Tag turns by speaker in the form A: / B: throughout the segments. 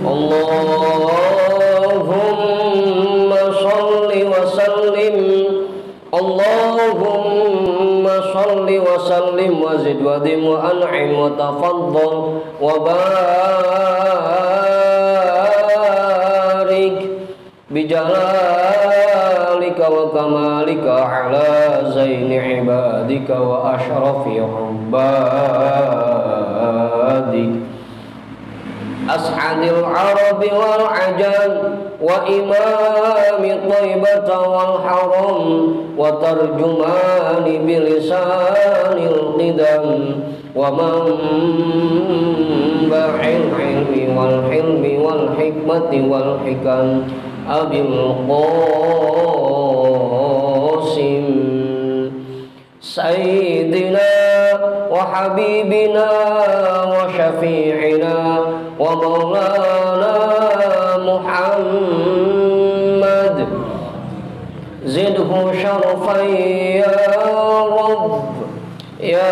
A: Allahumma sholli wa sallim, Allahumma sholli wa sallim wa zid wa dim wa an'im wa tafaddal wa barik bijalalika wa kamalika ala zaini ibadika wa ashrafi ubadik as'adil arabi wal ajam wa imami taibata wal haram wa tarjumani bilisanil qidam wa manba'il ilmi wal hilmi wal hikmati wal hikam abil qasim sayyidina wa habibina wa syafi'ina wa maulana Muhammad zidhu syarafan ya Rabb ya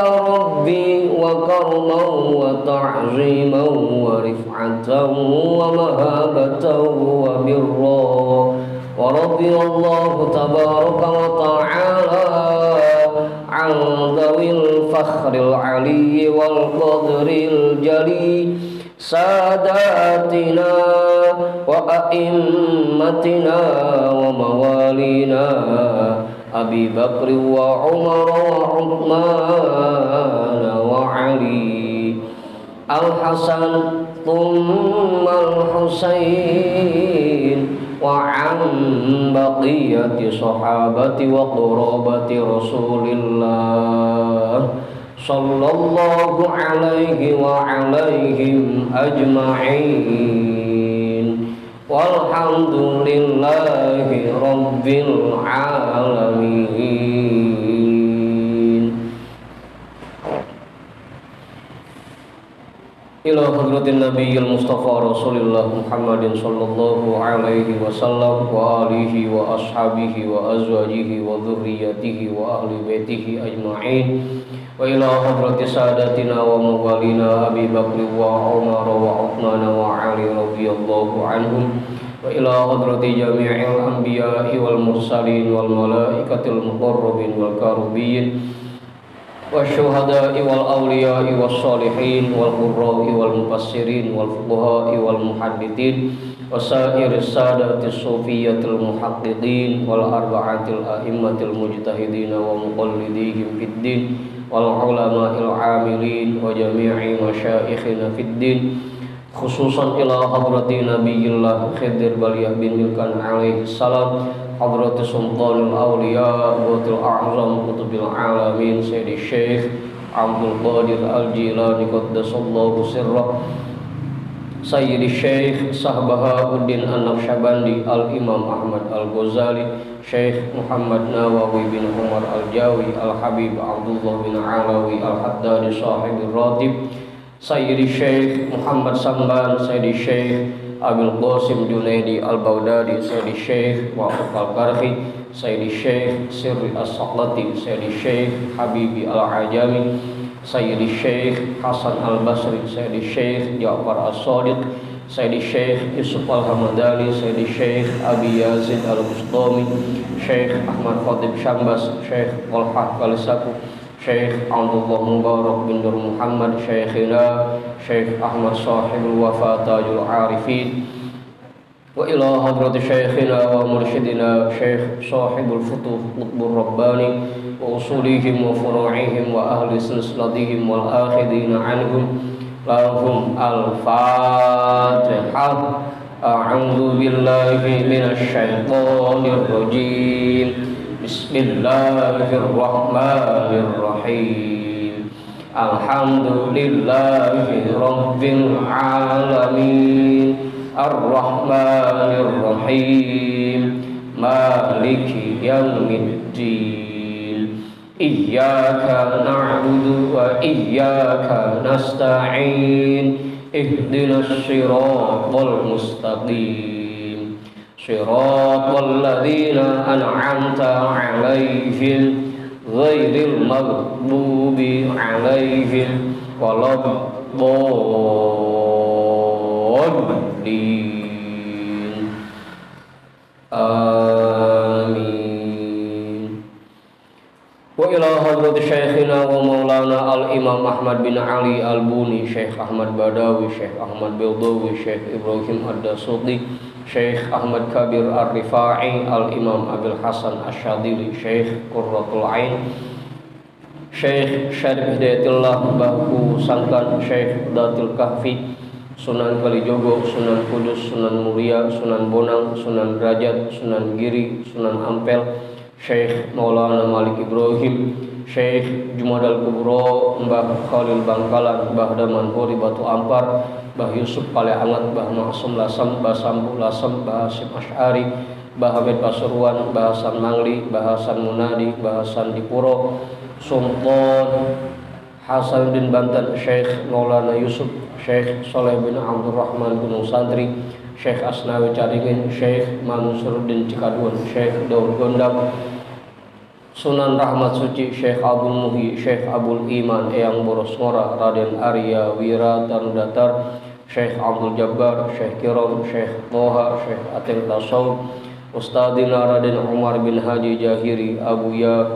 A: Rabbi wa karman wa ta'ziman wa rif'atan wa mahabatan wa birra wa radiyallahu tabaraka wa ta'ala an dawil fakhril ali wal qadril jali sadatina wa a'immatina wa mawalina Abi Bakr wa Umar wa Uthman wa Ali Al-Hasan thumma Al-Husain wa an baqiyati sahabati wa qurabati Rasulillah sallallahu alaihi wa alaihim ajma'in walhamdulillahi rabbil alamin. Ila hadratin nabiyil mustafa rasulillah Muhammadin sallallahu alaihi wasallam wa alihi wa ashabihi wa azwajihi wa dhurriyyatihi wa ahli baitihi ajma'in wa ila hadrati sadatina wa mawalina Abi Bakr wa Umar wa Uthman wa Ali radhiyallahu anhum wa ila hadrati jami'il anbiya'i wal mursalin wal malaikatil muqarrabin wal karubin wasyuhada'i wal awliya'i was salihin wal qurra'i wal mufassirin wal fuqaha'i wal muhaddithin wasairis sadatis sufiyyatil muhaqqiqin wal arba'atil a'immatil mujtahidin wa muqallidihim fid din wal ulama'il 'amilin wa jami'i masyayikhina fid din khususan ila hadrati nabiyillah Khidir Baliyah bin Milkan alaihi salam hadrati sultanul awliya watil a'zam kutubil alamin Sayyidi Syekh Abdul Qadir Al-Jilani qaddasallahu sirrah Sayyidi Syekh Sahbahauddin An-Naqsyabandi Al-Imam Ahmad Al-Ghazali Syekh Muhammad Nawawi bin Umar Al-Jawi Al-Habib Abdullah bin Alawi Al-Haddadi Sahibir Ratib Sayyidi Syekh Muhammad Samban Sayyidi Syekh Abil Qasim Junaidi Al-Baghdadi Sayyidi Syekh Waqif Al-Karhi Sayyidi Syekh Sirri As-Saqlati Sayyidi Syekh Habibi Al-Ajami Sayyidi Syekh Hasan Al-Basri Sayyidi Syekh Ja'far As-Sadiq Sayyidi Syekh Yusuf Al-Hamadani Sayyidi Syekh Abi Yazid Al-Bustami Syekh Ahmad Khatib Syambas Syekh Talhah Kalisaku Syekh Abdullah Mubarak bin Nur Muhammad Syekhina Syekh Ahmad Sahibul Wafa Tajul Arifin wa ila hadrati Syekhina wa mursyidina Syekh Sahibul Futuh Qutbur Rabbani wa usulihim wa furu'ihim wa ahli silsilatihim wal akhidina anhum lahum al-Fatihah. A'udzu billahi minasy syaithanir rajim. Bismillahirrahmanirrahim. Alhamdulillahi rabbil alamin. Ar-Rahmanir-Rahim. Maliki yaumiddin. Iyyaka na'budu wa iyyaka nasta'in. Ihdinas siratal mustaqim. Siratal ladzina an'amta 'alaihim ghairil maghdubi alaihim waladdallin. Amin. Wa ila hadrati syekhina wa maulana al-imam Ahmad bin Ali al-Buni, Syekh Ahmad Badawi, Syekh Ahmad Bildawi, Syekh Ibrahim Ad-Dasuti, Syekh Ahmad Kabir Ar-Rifa'i, al-imam Abil Hasan Asyadili, Syekh Qurratul Ain, Syekh Syarif Hidayatullah Bahu Sangkan, Syekh Datil Kahfi, Sunan Kalijogo, Sunan Kudus, Sunan Muria, Sunan Bonang, Sunan Derajat, Sunan Giri, Sunan Ampel, Syekh Maulana Malik Ibrahim, Syekh Jumadal Kubro, Mbah Khalil Bangkalan, Mbah Daman Huri Batu Ampar, Mbah Yusuf Pale Angat, Mbah Maksum Lasam, Mbah Sambu Lasam, Mbah Hasim Asy'ari, Mbah Hamid Pasuruan, Mbah Hasan Mangli, Mbah Hasan Munadi, Mbah Hasan Dipuro, Sultan Hasanuddin Banten, Syekh Maulana Yusuf, Syekh Soleh bin Abdurrahman Gunung Santri, Syekh Asnawi Caringin, Syekh Mansuruddin Cikadun, Syekh Daud Gondang, Sunan Rahmat Suci, Syekh Abdul Muhi, Syekh Abdul Iman Eyang Boros Ngora, Raden Arya Wira Tanudatar, Syekh Abdul Jabbar, Syekh Kiron, Syekh Toha, Syekh Atil Tasawuf, Ustadina Raden Umar bin Haji Jahiri, Abuya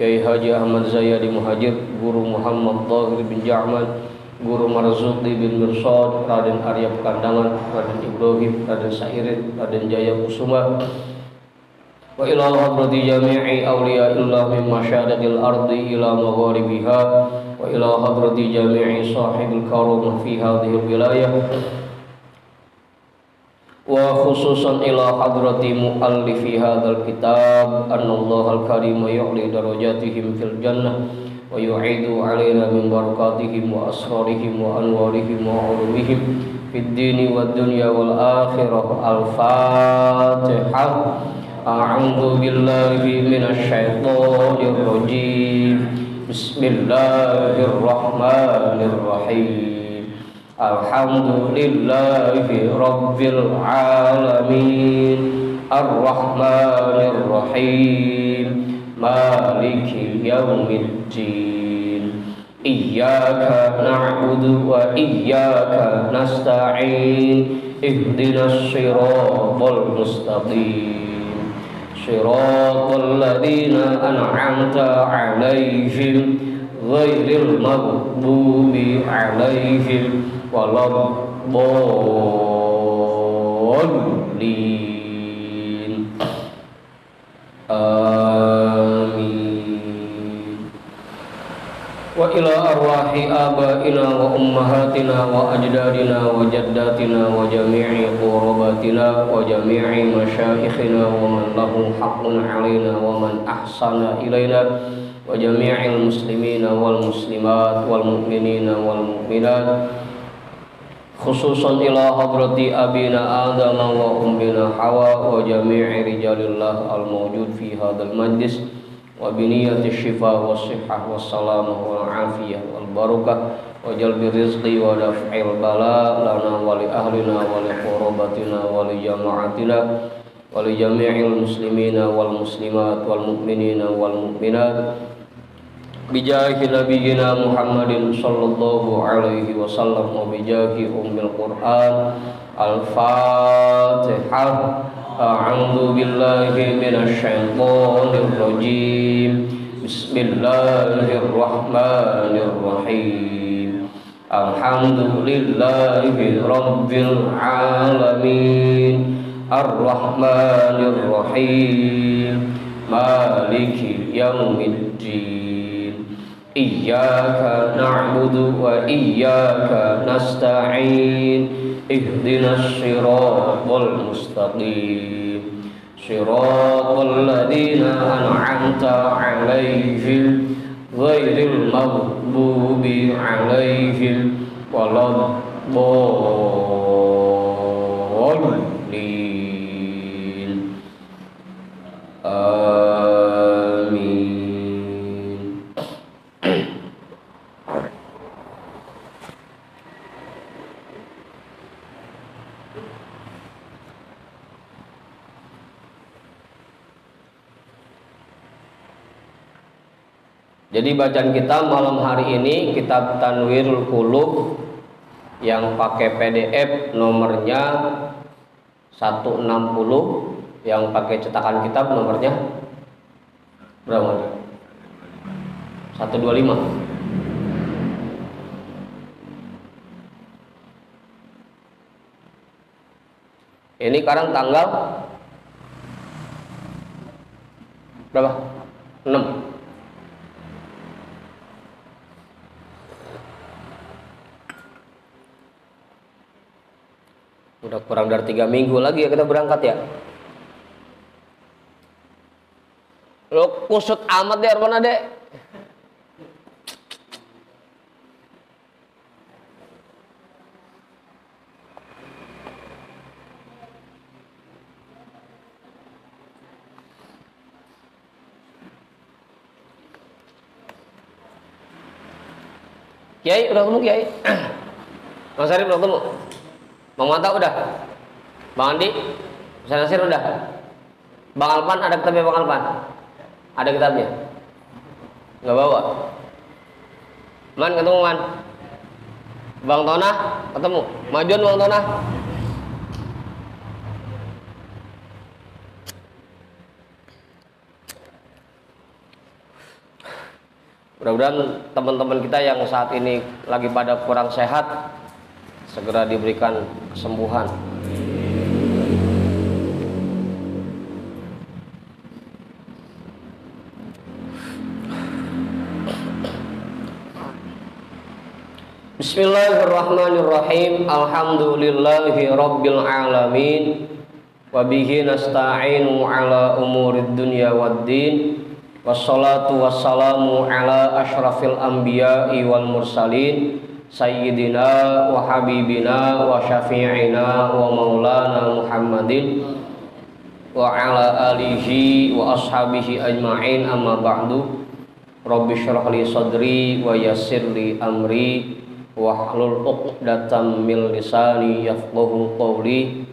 A: Kiai Haji Ahmad Zayadi Muhajir, Guru Muhammad Tahir bin Ja'man, Guru Marzuqi bin Mirsad, Raden Arya Pekandangan, Raden Ibrahim, Raden Sairin, Raden Jaya Kusuma, wa ila hadrati jami'i awliyaillah min masyariqil ardi ila magharibiha, wa ila hadrati jami'i sahibil karamah fi hadhihi wilayah, wa khususan ila hadrati muallifi hadzal kitab annallaha al-karim yu'li darajatihim fil jannah wa yu'idu alaina min barakatihim wa asrarihim wa anwarihim wa ulumihim fid dini wad dunya wal akhirah. Al-Fatihah. A'udzu billahi minasy syaithanir rajim. Bismillahirrahmanirrahim. Alhamdulillahi rabbil alamin. Ar-Rahmanir Rahim. Maliki yaumiddin. Iyyaka na'budu wa iyyaka nasta'in. Ihdinas siratal mustaqim. Siratal ladzina an'amta 'alaihim ghairil maghdubi 'alaihim waladdallin. Amin. Wa ila arwahi abaina wa ummahatina wa ajdadina wa jaddatina wa jami'i qurbatina wa jami'i masyayikhina wa man lahu haqqun 'alaina wa man ahsana ilaina wa jami'il muslimina wal muslimat wal mu'minina wal mu'minat, khususan ila hadrati abina Adam wa ummina Hawa wa jami'i rijalillah al-mawjud fi hadzal majlis wa biniyati syifa wa sihhah wa salamah wal afiyah wal barakah wa jalbi rizqi wa daf'il bala lana wa li ahlina wa li qurbatina wa li jama'atina wa li jami'il muslimina wal muslimat wal mu'minina wal mu'minat bijahi nabiyyina Muhammadin sallallahu alaihi wasallam wa bijahi ummil Qur'an. Al-Fatihah. A'udzu billahi minasy syaithanir rajim. Bismillahirrahmanirrahim. Alhamdulillahi rabbil alamin. Ar-Rahmanir Rahim. Maliki yaumiddin. Iyyaka na'budu wa iyyaka nasta'in. Ihdinas siratal mustaqim. Siratal ladzina an'amta 'alaihim ghairil maghdubi 'alaihim waladdallin. Amin. Jadi bacaan kita malam hari ini kitab Tanwirul Qulub yang pakai PDF nomornya 160, yang pakai cetakan kitab nomornya berapa? 125. Ini sekarang tanggal berapa? 6. Udah kurang dari 3 minggu lagi ya kita berangkat ya. Lo kusut amat deh Arwana deh. Kiai udah ketemu Kiai? Mas Arif udah ketemu? Bang Manta udah? Bang Andi? Ustaz Nasir udah? Bang Alpan ada kitabnya Bang Alpan? Ada kitabnya? Nggak bawa? Man ketemu Man? Bang Tona ketemu? Majuan Bang Tona? Mudah-mudahan teman-teman kita yang saat ini lagi pada kurang sehat segera diberikan kesembuhan. Bismillahirrahmanirrahim. Alhamdulillahi rabbil alamin. Wa bihi nasta'inu ala umurid dunya waddin. Wassalatu wassalamu ala ashrafil anbiya'i wal mursalin sayyidina wa habibina wa syafi'ina wa maulana Muhammadin wa ala alihi wa ashabihi ajma'in, amma ba'du. Rabbi syrah li sadri wa yassir li amri wa hlul 'uqdatam min lisani yafqahu qawli.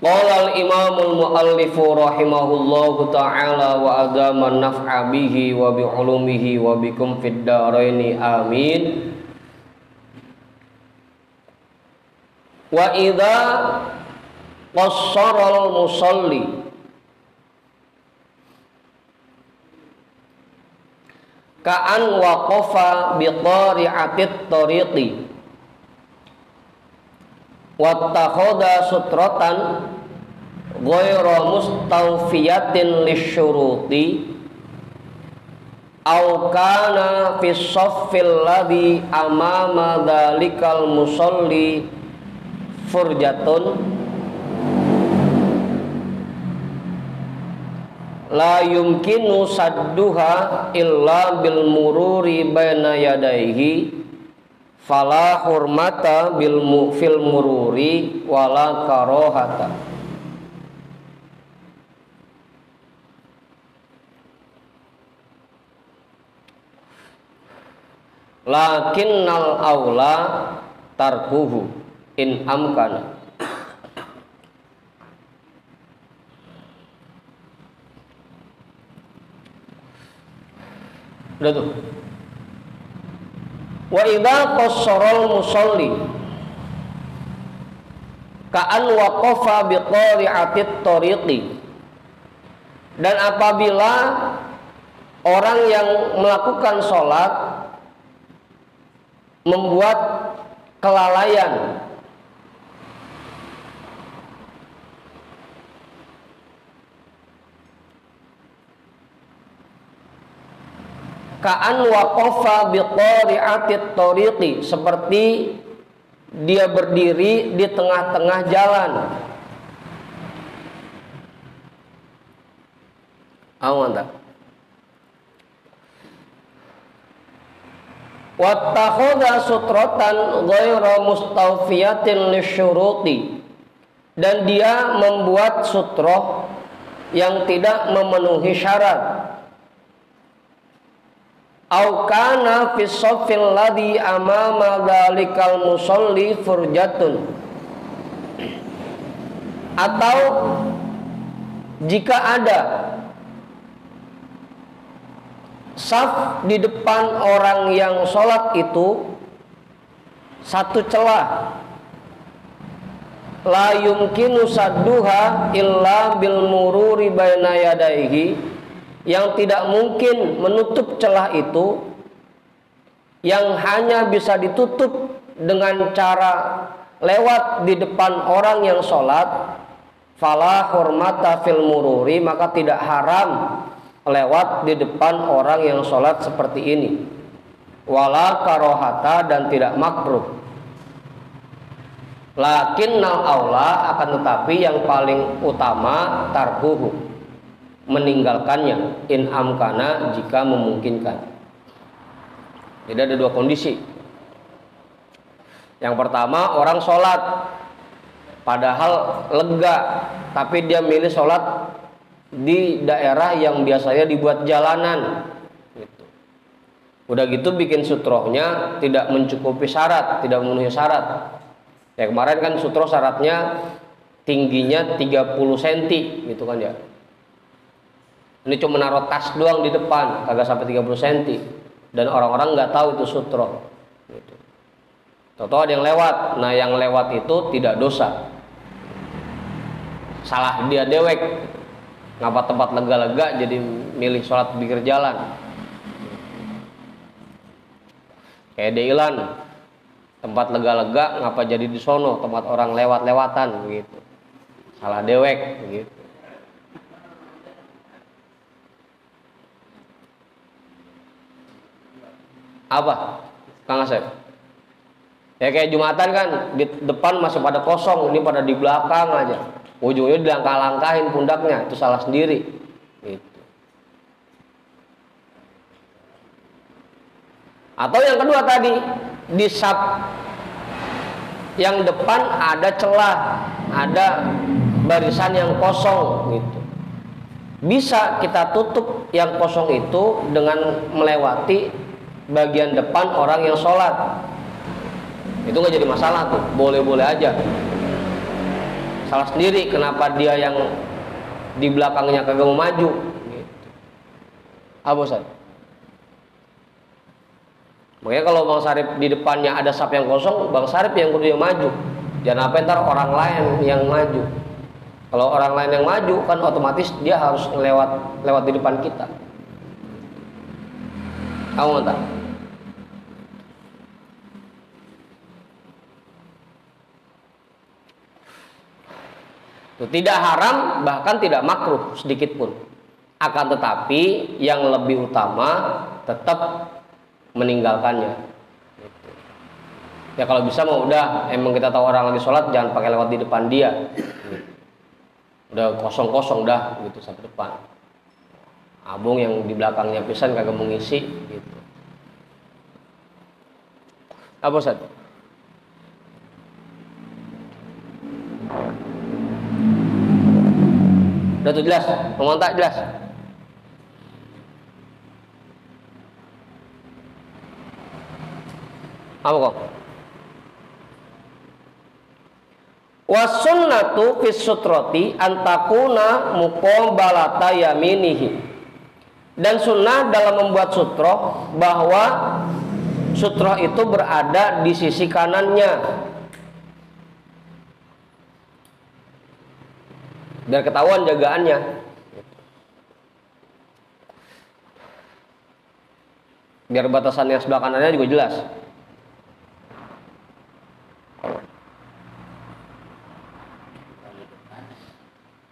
A: Qala al-imamul muallifu rahimahullahu ta'ala wa adama naf'a bihi wa bi ulumihi wa bikum fid dharaini amin. Wa idza qassara al-musalli ka'an waqafa bi qari'atit tariqi wattakhadha sutratan ghayra mustawfiyatin lisyuruti aw kana fi shaffil ladhi amama dhalikal musalli furjatun la yumkinu sadduha illa bil mururi baina yadayhi fala hurmata fil mururi wala karohata. Lakinnal aula tarkuhu in amkana. Udah tuh. Wa idza qassara musalli ka'an waqafa bi qari'atit tariqi, dan apabila orang yang melakukan sholat membuat kelalaian ka'an waqafa bi qari'atit tariqi, seperti dia berdiri di tengah-tengah jalan. Awanda. Wattakhadha sutratan ghayra mustawfiyatin lisyuruti, dan dia membuat sutroh yang tidak memenuhi syarat. Au kana fi shaffil ladzi amama dzalikal musolli furjatun, atau jika ada saf di depan orang yang sholat itu satu celah, la yumkinu sadduha illa bil mururi baina yadaihi, yang tidak mungkin menutup celah itu, yang hanya bisa ditutup dengan cara lewat di depan orang yang sholat, fala hurmata fil mururi, maka tidak haram lewat di depan orang yang sholat seperti ini, wala karohata, dan tidak makruh. Lakinnal aula, akan tetapi yang paling utama, tarkuhu, meninggalkannya, in amkana, jika memungkinkan. Jadi ada dua kondisi. Yang pertama, orang sholat padahal lega, tapi dia milih sholat di daerah yang biasanya dibuat jalanan gitu. Udah gitu bikin sutrohnya tidak mencukupi syarat, tidak memenuhi syarat. Ya kemarin kan sutroh syaratnya tingginya 30 cm gitu kan ya. Ini cuma naruh tas doang di depan, kagak sampai 30 cm, dan orang-orang nggak tahu itu sutroh gitu. Tahu-tahu ada yang lewat. Nah yang lewat itu tidak dosa, salah dia dewek. Ngapa tempat lega-lega jadi milih sholat di pinggir jalan? Kayak Deilan, tempat lega-lega ngapa jadi di sono, tempat orang lewat-lewatan gitu. Salah dewek gitu. Apa? Kang Asep? Ya kayak Jumatan kan, di depan masih pada kosong, ini pada di belakang aja. Ujungnya dilangkah-langkahin pundaknya, itu salah sendiri. Gitu. Atau yang kedua tadi, di saf yang depan ada celah, ada barisan yang kosong gitu. Bisa kita tutup yang kosong itu dengan melewati bagian depan orang yang sholat. Itu nggak jadi masalah tuh, boleh-boleh aja. Salah sendiri kenapa dia yang di belakangnya kagak mau maju gitu. Ustaz? Makanya kalau Bang Sarip di depannya ada saf yang kosong, Bang Sarip yang kudu yang maju. Jangan sampai ntar orang lain yang maju. Kalau orang lain yang maju kan otomatis dia harus lewat di depan kita. Kamu entah? Tidak haram, bahkan tidak makruh sedikit pun. Akan tetapi yang lebih utama tetap meninggalkannya. Ya kalau bisa mau udah, emang kita tahu orang lagi sholat, jangan pakai lewat di depan dia. Udah kosong-kosong dah gitu sampai depan. Abung yang di belakangnya pisan kagak mengisi gitu. Apa Ustaz? Udah tuh jelas, ngomong tak jelas. Apa kok? Wasunnatu fis sutrati antakuna muqabalata yaminihi. Dan sunnah dalam membuat sutroh bahwa sutroh itu berada di sisi kanannya. Biar ketahuan jagaannya. Biar batasannya sebelah kanannya juga jelas.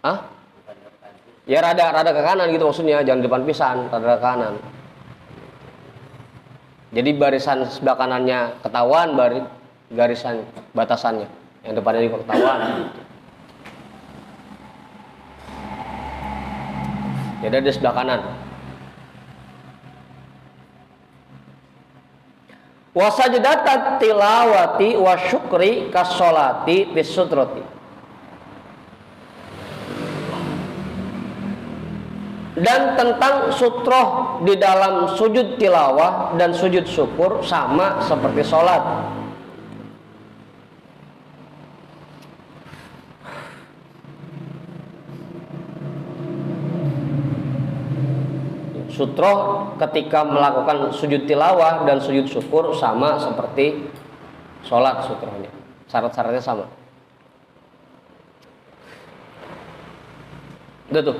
A: Hah? Ya rada ke kanan gitu maksudnya, jangan depan pisan, rada ke kanan. Jadi barisan sebelah kanannya ketahuan, garisan batasannya yang depannya juga ketahuan gitu. Jadi ada di sebelah kanan. Wasajdatat tilawati wa syukri kasolati fis sutrati. Dan tentang sutroh di dalam sujud tilawah dan sujud syukur sama seperti sholat. Sutroh ketika melakukan sujud tilawah dan sujud syukur sama seperti sholat sutrohnya. Syarat-syaratnya sama. Udah tuh.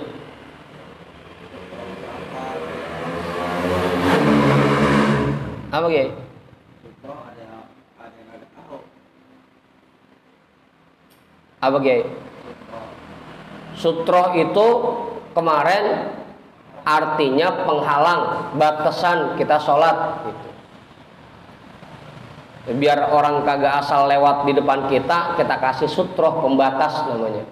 A: Apa Kiai? Apa Kiai? Sutroh itu kemarin artinya penghalang, batasan kita sholat gitu. Biar orang kagak asal lewat di depan kita kasih sutroh, pembatas namanya.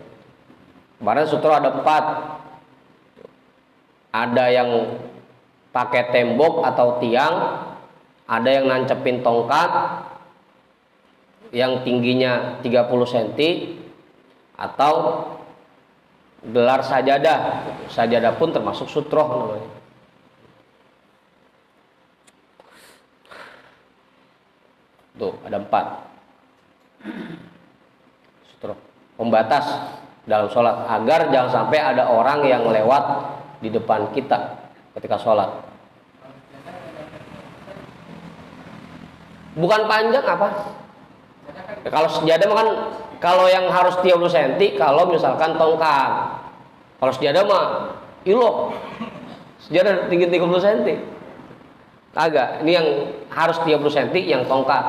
A: Kemarin sutroh ada 4. Ada yang pakai tembok atau tiang, ada yang nancepin tongkat yang tingginya 30 cm, atau gelar sajadah. Sajadah pun termasuk sutroh namanya. Tuh, ada 4 sutroh, pembatas dalam sholat, agar jangan sampai ada orang yang lewat di depan kita ketika sholat. Bukan panjang apa? Kalau sejadah kan, kalau yang harus 30 cm, kalau misalkan tongkat. Kalau sejadah mah ilok. Sejadah tinggi 30 cm. Agak, ini yang harus 30 cm yang tongkat.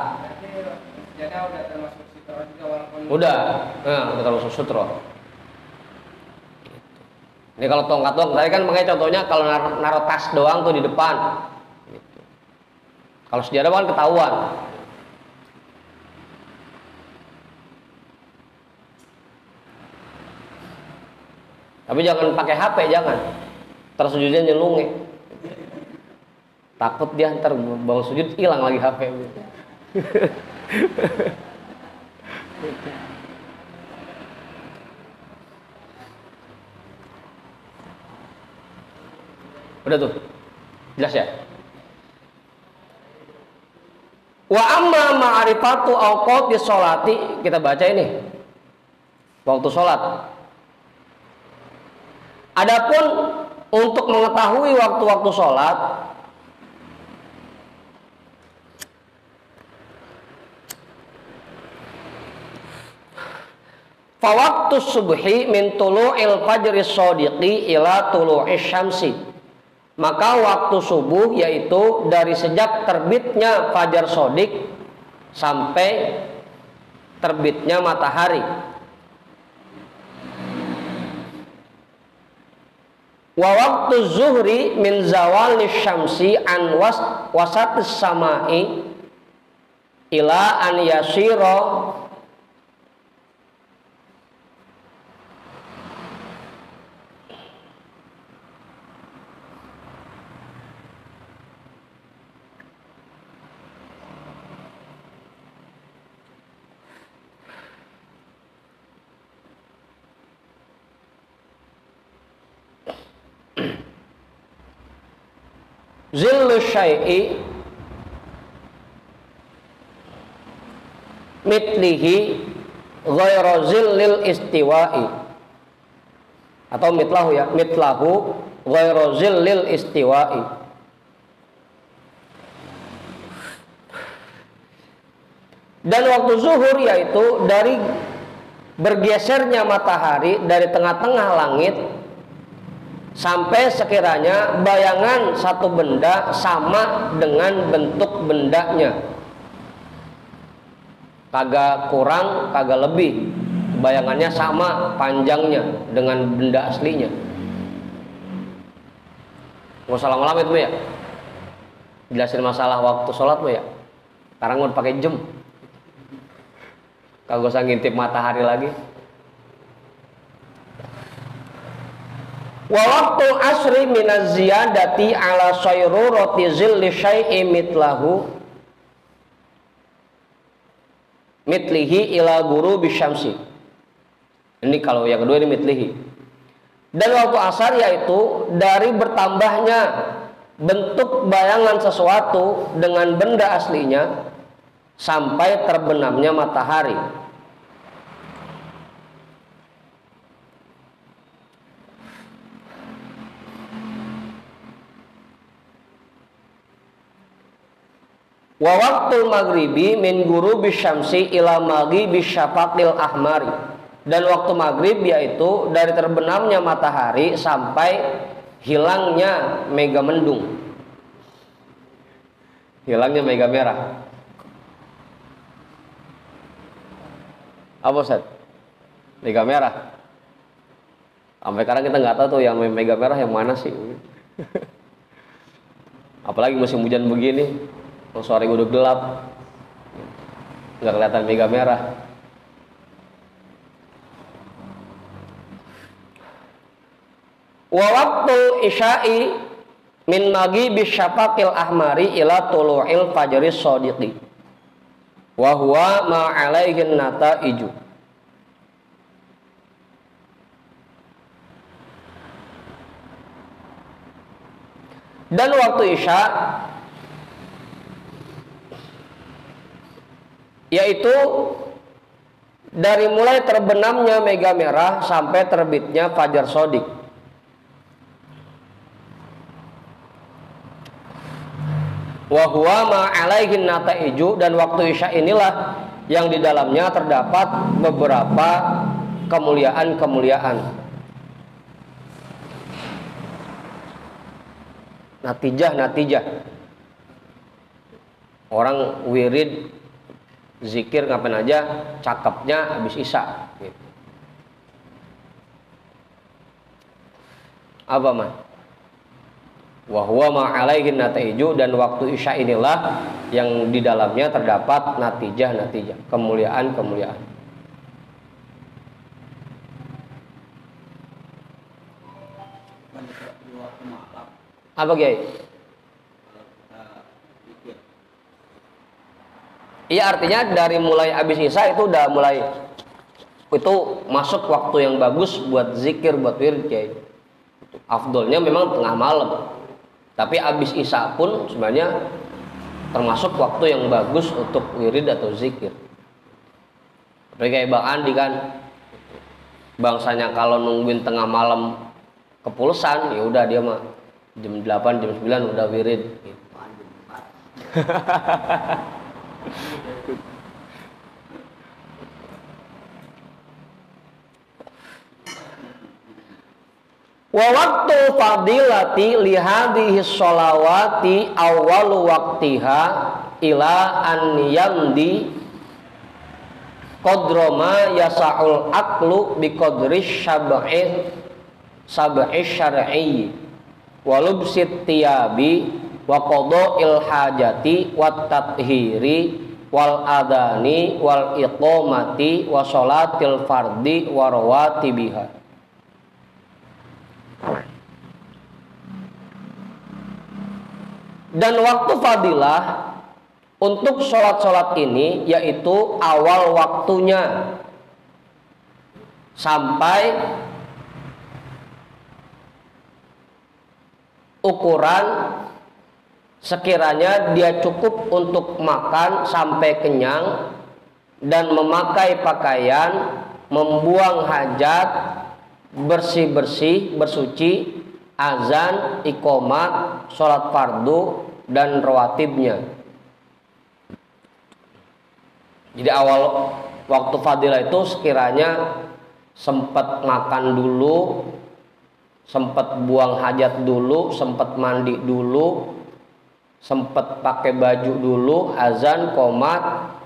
B: Sejadah udah termasuk sutroh juga walaupun
A: udah termasuk sutroh. Ini kalau tongkat doang, tadi kan makanya contohnya kalau naruh tas doang tuh di depan. Gitu. Kalau sejadah kan ketahuan. Tapi jangan pakai HP, jangan. Terus sujudnya nyelunge. Takut dia ntar bangun sujud hilang lagi HP. Udah tuh, jelas ya. Wa amma ma'rifatu awqati sholati, kita baca ini waktu sholat. Adapun untuk mengetahui waktu-waktu sholat, fawaktu subhi min tulu'il fajri shodiqi ila tulu'is syamsi, maka waktu subuh yaitu dari sejak terbitnya fajar shodiq sampai terbitnya matahari. Wa waktu zuhri min zawali syamsi an wasatis samai ila an yasiro zillu syai'i mitlihi ghairu zillil istiwa'i, atau mitlahu ya, mitlahu ghairu zillil istiwa'i. Dan waktu zuhur yaitu dari bergesernya matahari dari tengah-tengah langit sampai sekiranya bayangan satu benda sama dengan bentuk bendanya, kagak kurang kagak lebih, bayangannya sama panjangnya dengan benda aslinya. Nggak usah lama-lama itu ya, jelasin masalah waktu sholat ya. Sekarang mau pakai jam, kagak usah ngintip matahari lagi. Wa waqtul asri minaz ziyadati ala sayrurati zilli syai'i mitlahu mitlihi ila ghurubi syamsi. Ini kalau yang kedua ini mitlihi. Dan waktu asar yaitu dari bertambahnya bentuk bayangan sesuatu dengan benda aslinya sampai terbenamnya matahari. Wa waqtul maghribi min ghurubis syamsi ila maghibis syafaqil ahmari. Dan waktu maghrib yaitu dari terbenamnya matahari sampai hilangnya mega mendung. Hilangnya mega merah. Apa Ustaz? Mega merah. Sampai sekarang kita nggak tahu tuh yang mega merah yang mana sih. Apalagi musim hujan begini, sore udah gelap, nggak kelihatan mega merah. Wa waqtul isya'i min maghibis syafaqil ahmari ila tulu'il fajris shadiqi wa huwa ma 'alaihin nata'iju. Dan waktu isya yaitu dari mulai terbenamnya mega merah sampai terbitnya fajar shadiq. Wa huwa ma 'alaihin nata'iju, dan waktu isya inilah yang di dalamnya terdapat beberapa kemuliaan-kemuliaan. Natijah. Orang wirid zikir ngapain aja cakepnya habis isya gitu. Apa man? Wa huwa ma 'alaihin nata'iju, dan waktu isya inilah yang di dalamnya terdapat natijah, kemuliaan. Apa Kiai? Iya, artinya dari mulai habis isya itu udah mulai itu masuk waktu yang bagus buat zikir, buat wirid Kiai. Afdolnya memang tengah malam. Tapi abis isya pun sebenarnya termasuk waktu yang bagus untuk wirid atau zikir. Tapi kayak Bang Andi kan, bangsanya kalau nungguin tengah malam kepulsan, ya udah dia mah jam 8, jam 9 udah wirid. Wa waqtu fadilati li hadhihi sholawati awwalu waqtiha ila an yamdi qadra ma yasa'ul aqlu bi qadri sab'i syar'i wa lubsit tiyabi wa qada'il hajati wat tathhiri wal adani wal iqamati wa sholatil fardi wa rawatibiha. Dan waktu fadilah untuk sholat-sholat ini yaitu awal waktunya sampai ukuran sekiranya dia cukup untuk makan sampai kenyang dan memakai pakaian, membuang hajat, bersih-bersih, bersuci, azan, iqomat, sholat fardu, dan rawatibnya. Jadi awal waktu fadilah itu sekiranya sempat makan dulu, sempat buang hajat dulu, sempat mandi dulu, sempat pakai baju dulu, azan, qomat,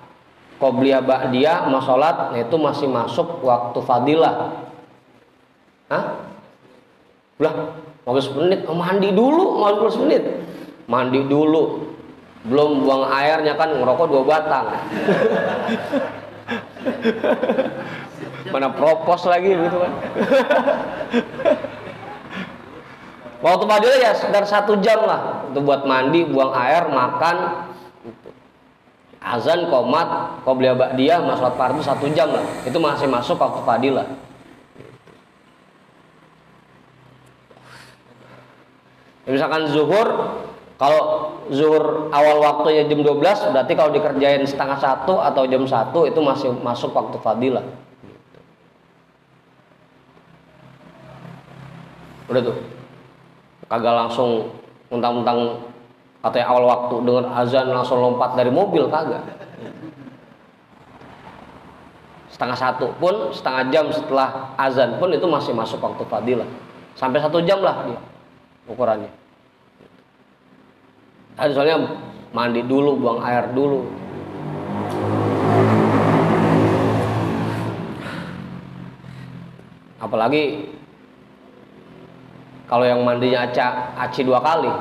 A: qobliyah, ba'diyah, sama sholat, nah itu masih masuk waktu fadilah. Hah? Udah 15 menit, mandi dulu 15 menit. Mandi dulu. Belum buang airnya kan ngerokok 2 batang. Mana propos lagi gitu kan. Waktu fadilah ya sekitar 1 jam lah. Itu buat mandi, buang air, makan. Azan, qomat, qobliyah, ba'diyah, sama sholat fardu 1 jam lah. Itu masih masuk waktu fadilah. Misalkan zuhur, kalau zuhur awal waktunya jam 12, berarti kalau dikerjain setengah 1 atau jam 1 itu masih masuk waktu fadilah. Udah tuh, kagak langsung mentang-mentang katanya awal waktu dengan azan langsung lompat dari mobil, kagak. Setengah 1 pun, setengah jam setelah azan pun itu masih masuk waktu fadilah. Sampai 1 jam lah dia ukurannya. Tadi soalnya mandi dulu, buang air dulu. Apalagi kalau yang mandinya aci 2 kali.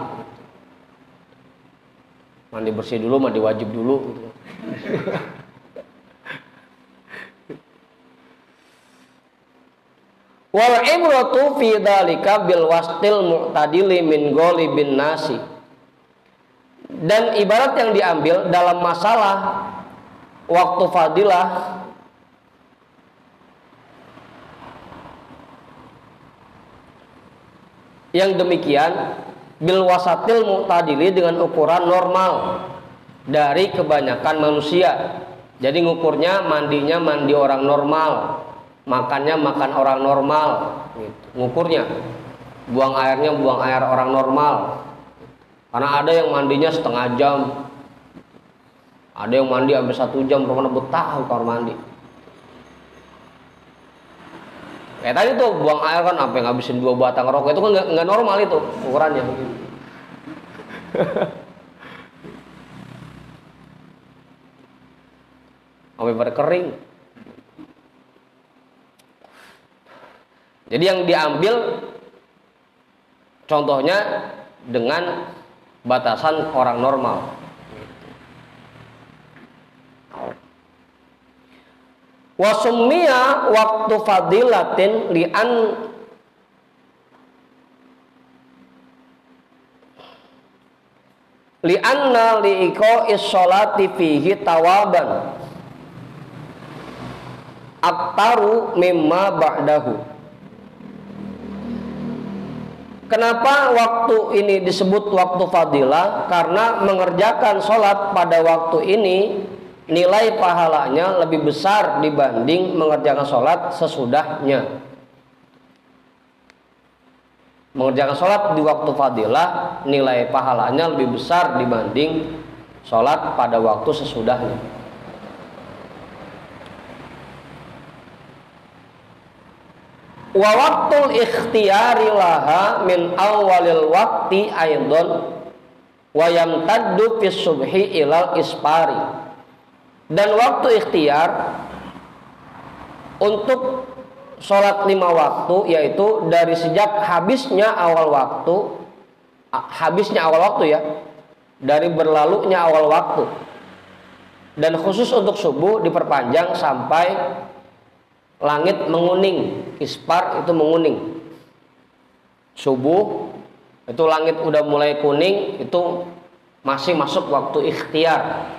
A: Mandi bersih dulu, mandi wajib dulu gitu. Wal ibratu fi dzalika bil wastil mu'tadili min ghalibin nasi. Dan ibarat yang diambil dalam masalah waktu fadilah yang demikian bil wasatil mu'tadili dengan ukuran normal dari kebanyakan manusia. Jadi ngukurnya mandinya mandi orang normal, makannya makan orang normal gitu. Ngukurnya buang airnya buang air orang normal. Karena ada yang mandinya setengah jam, ada yang mandi sampai 1 jam, pokoknya betah kamar mandi. Kayak tadi tuh buang air kan sampai ngabisin 2 batang rokok, itu kan nggak normal itu ukurannya. Sampai pada kering. Jadi yang diambil contohnya dengan batasan orang normal. Wasummiya waktu fadilatin li'anna li'iqa'is sholati fihi tawaban aktaru mimma ba'dahu. Kenapa waktu ini disebut waktu fadilah? Karena mengerjakan sholat pada waktu ini nilai pahalanya lebih besar dibanding mengerjakan sholat sesudahnya. Mengerjakan sholat di waktu fadilah nilai pahalanya lebih besar dibanding sholat pada waktu sesudahnya. Wa waqtul ikhtiyari laha min awalil waqti aidon wa yamtaddu fis subhi ilal ispari. Dan waktu ikhtiar untuk sholat 5 waktu yaitu dari sejak habisnya awal waktu ya, dari berlalunya awal waktu, dan khusus untuk subuh diperpanjang sampai langit menguning. Ispar itu menguning. Subuh itu langit udah mulai kuning, itu masih masuk waktu ikhtiar.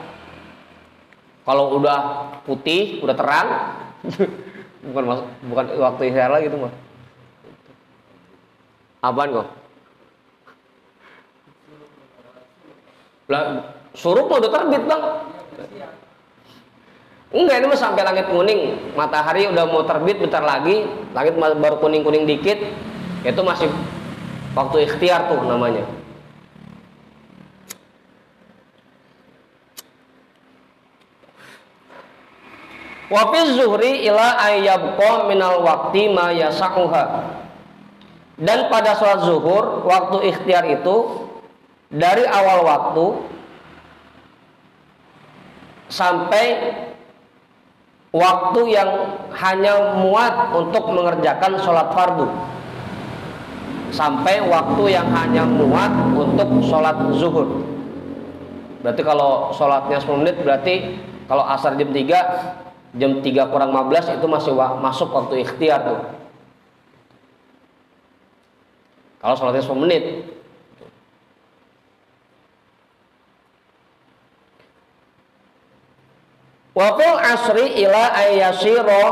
A: Kalau udah putih, udah terang, bukan waktu ikhtiar lagi itu mah. Apaan kok? Lah, suruk udah terbit bang. Enggak, ini mah sampai langit kuning, matahari udah mau terbit bentar lagi, langit baru kuning-kuning dikit, itu masih waktu ikhtiar tuh namanya. Wa fi zuhri ila ayyabqa minal waqti ma yasa'uha. Dan pada sholat zuhur, waktu ikhtiar itu dari awal waktu sampai waktu yang hanya muat untuk mengerjakan sholat fardu, sampai waktu yang hanya muat untuk sholat zuhur. Berarti kalau sholatnya 10 menit, berarti kalau asar jam 3 kurang 15 itu masih masuk waktu ikhtiar tuh. Kalau sholatnya 10 menit. Wa fil asri ila ayyasira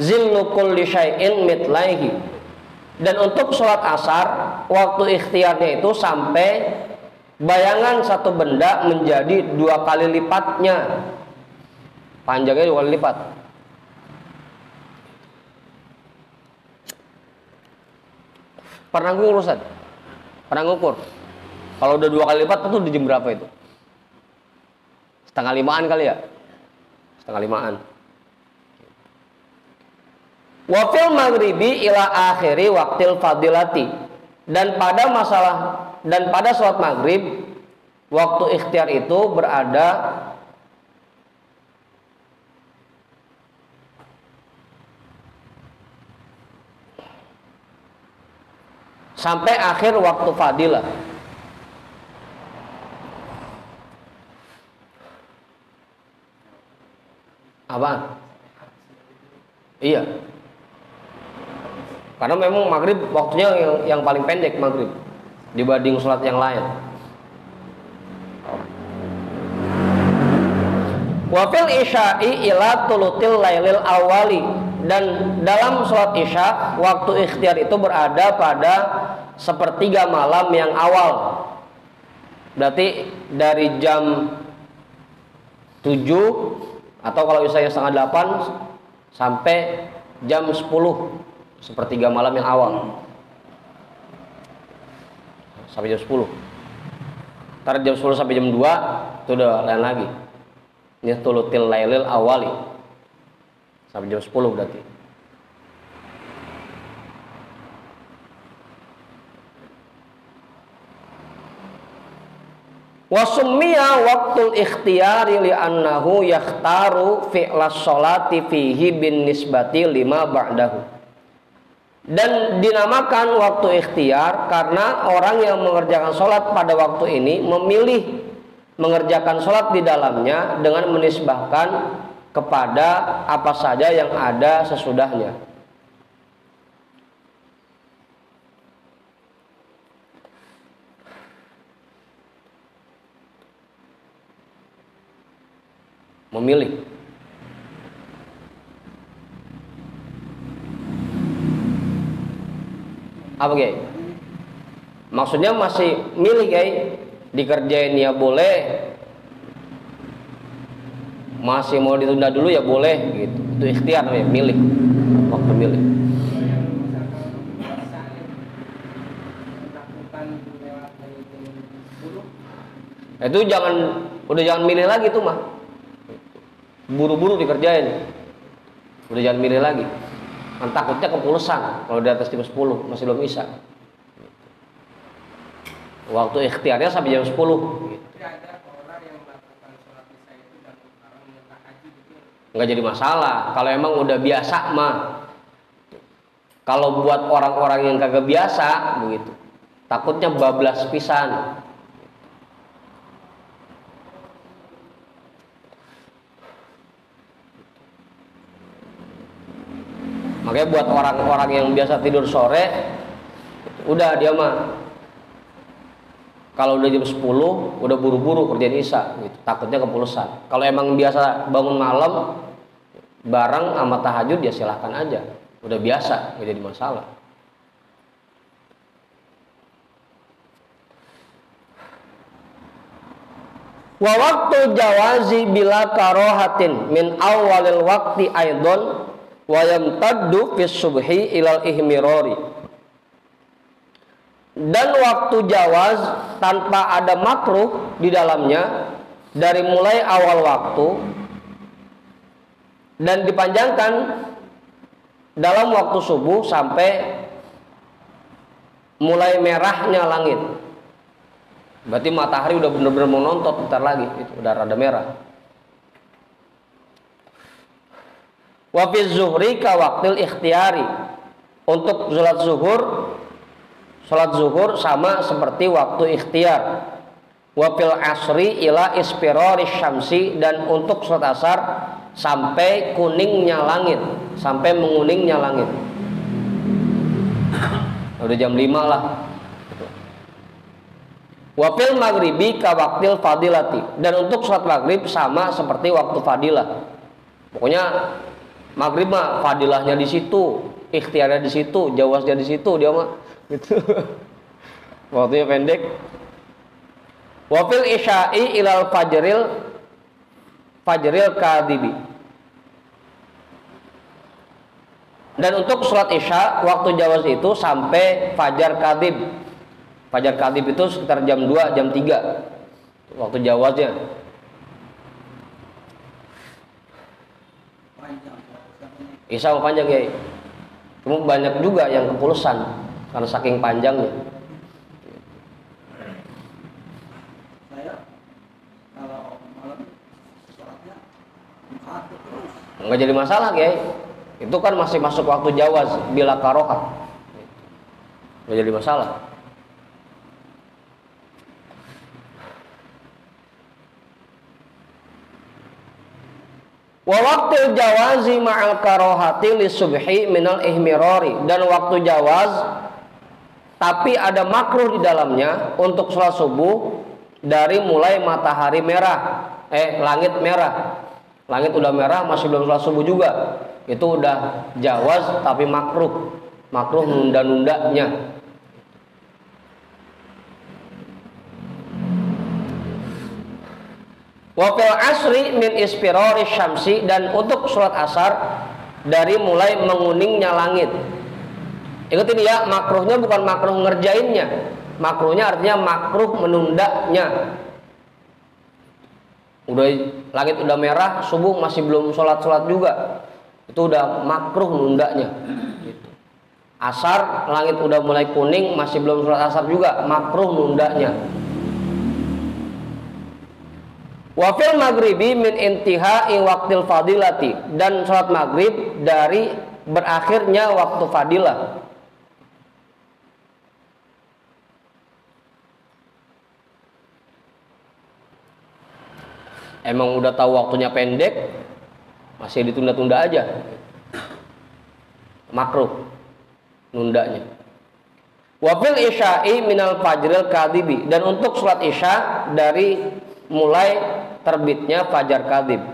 A: zillu kulli syai'in mitlaihi. Dan untuk sholat asar waktu ikhtiarnya itu sampai bayangan satu benda menjadi 2 kali lipatnya, panjangnya 2 kali lipat. Pernah ngukur Ustaz? Pernah ngukur? Kalau udah 2 kali lipat itu di jam berapa itu? 4:30 kali ya? 4:30. Wa fil maghribi ila akhiri waqtil fadilati. Dan pada sholat maghrib waktu ikhtiar itu berada sampai akhir waktu fadilah. Apa? Iya. Karena memang maghrib waktunya yang paling pendek maghrib dibanding sholat yang lain. Wafil isya'i ila tulutil lailil awali. Dan dalam sholat isya waktu ikhtiar itu berada pada 1/3 malam yang awal. Berarti dari jam 7 atau kalau misalnya 7:30 sampai jam 10, 1/3 malam yang awal sampai jam 10. Ntar jam 10 sampai jam 2 itu udah lain lagi. Ini tulutil lailil awali sampai jam 10 berarti. Wasummiya waktul ikhtiyari li'annahu yakhtaru fi'las sholati fihi bin nisbati lima ba'dahu. Dan dinamakan waktu ikhtiar karena orang yang mengerjakan sholat pada waktu ini memilih mengerjakan sholat di dalamnya dengan menisbahkan kepada apa saja yang ada sesudahnya. Memilih. Apa Kiai? Maksudnya masih milih Kiai, dikerjain ya boleh, masih mau ditunda dulu ya boleh gitu. Itu ikhtiar ya, milih. Waktu milih. Itu udah jangan milih lagi tuh mah. Buru-buru dikerjain. Udah jangan milih lagi. Kan takutnya kepulusan kalau di atas jam 10 masih belum isya. Waktu ikhtiarnya sampai jam 10 gitu.
B: Ada orang yang melakukan sholat isya itu dan orang minta haji gitu.
A: Nggak jadi masalah kalau emang udah biasa mah. Kalau buat orang-orang yang kagak biasa begitu, takutnya bablas pisan. Makanya buat orang-orang yang biasa tidur sore, udah dia mah kalau udah jam 10 udah buru-buru kerjain isya gitu. Takutnya kepulusan. Kalau emang biasa bangun malam bareng sama tahajud ya silahkan aja. Udah biasa, nggak jadi masalah. Wa waktu jawazi bila karohatin min awalil wakti aidon wa yamtaddu fis subhi ilal ihmirori. Dan waktu jawaz tanpa ada makruh di dalamnya dari mulai awal waktu dan dipanjangkan dalam waktu subuh sampai mulai merahnya langit. Berarti matahari udah benar-benar mau nontot bentar lagi, itu udah rada merah. Wa fi zuhri ka waqtil ikhtiyari. Untuk salat zuhur sama seperti waktu ikhtiar. Wa fil asri ila ispiraris syamsi. Dan untuk salat asar sampai kuningnya langit, sampai menguningnya langit. Udah jam 5 lah. Wa fil maghribi ka waqtil fadilati. Dan untuk salat maghrib sama seperti waktu fadilah. Pokoknya maghrib mah fadilahnya di situ, ikhtiarnya di situ, jawaznya di situ dia mah gitu. waktunya pendek. Wa fil isya'i ilal fajril kadibi. Dan untuk sholat isya waktu jawaz itu sampai fajar kadib. Fajar kadib itu sekitar jam 2, jam 3 waktu jawaznya. Isya panjang ya. Cuma banyak juga yang kepulusan karena saking panjangnya. Nggak jadi masalah ya. Itu kan masih masuk waktu jawaz bila karoha. Nggak jadi masalah. Wa waqtil jawazi ma'al karohati li subhi minal ihmirari, dan waktu jawaz tapi ada makruh di dalamnya untuk sholat subuh dari mulai matahari merah, langit merah. Langit udah merah masih belum sholat subuh juga. Itu udah jawaz tapi makruh nunda-nundanya. Wa fil asri min ispirari syamsi, dan untuk sholat asar dari mulai menguningnya langit. Ingat ini ya, makruhnya bukan makruh ngerjainnya. Makruhnya artinya makruh menundanya. Udah langit udah merah, subuh masih belum sholat juga. Itu udah makruh nundanya. Gitu. Asar langit udah mulai kuning masih belum sholat asar juga, makruh nundanya. Wa fil maghribi min intihai waqtil fadilati, dan sholat maghrib dari berakhirnya waktu fadilah. Emang udah tahu waktunya pendek, masih ditunda-tunda aja. Makruh nundanya. Wa fil isya'i minal fajril kadibi, dan untuk sholat isya dari mulai terbitnya fajar kadib.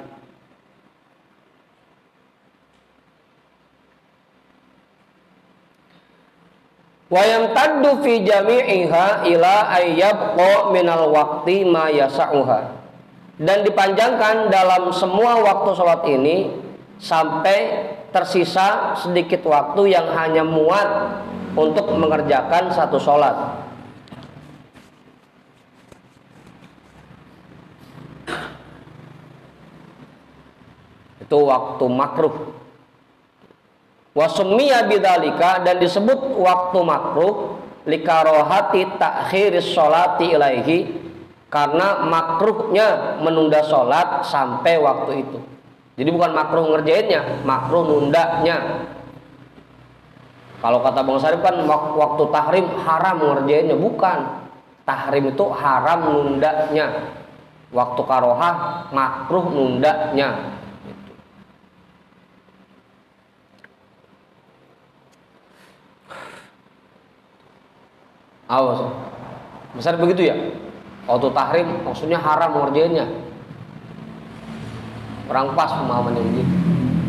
A: Wa yamtaddu fi jami'iha ila ayyabqa minal waqti ma yasa'uha, dan dipanjangkan dalam semua waktu sholat ini sampai tersisa sedikit waktu yang hanya muat untuk mengerjakan satu sholat. Itu waktu makruh. Wa summiya bidzalika, dan disebut waktu makruh likarohati ta'khiris sholati ilaihi, karena makruhnya menunda sholat sampai waktu itu. Jadi bukan makruh ngerjainnya, makruh nundanya. Kalau kata Bang Sarif kan waktu tahrim haram ngerjainnya, bukan. Tahrim itu haram nundanya. Waktu karohah makruh nundanya. Awas, besar begitu ya. Waktu tahrim maksudnya haram ngerjainnya. Kurang pas pemahamannya begitu.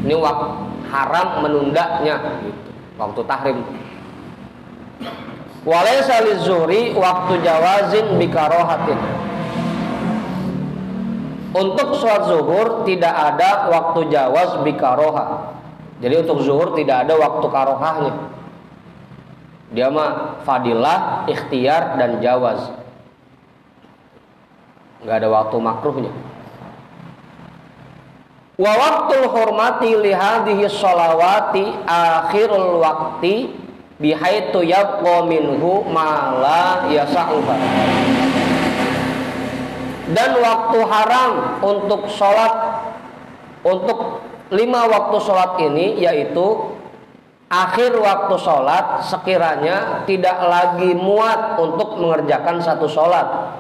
A: Ini waktu haram menundanya gitu. Waktu tahrim. Walaysa lizuhri waktu jawazin bikarohatin. Untuk sholat zuhur tidak ada waktu jawaz bikaroha. Jadi untuk zuhur tidak ada waktu karohahnya. Dia mah fadilah, ikhtiar, dan jawaz. Nggak ada waktu makruhnya. Wa waqtul hurmati li hadhihi sholawati akhirul waqti bihaitu yabqa minhu ma la yasa'uha. Dan waktu haram untuk sholat, untuk 5 waktu sholat ini, yaitu akhir waktu sholat sekiranya tidak lagi muat untuk mengerjakan satu sholat.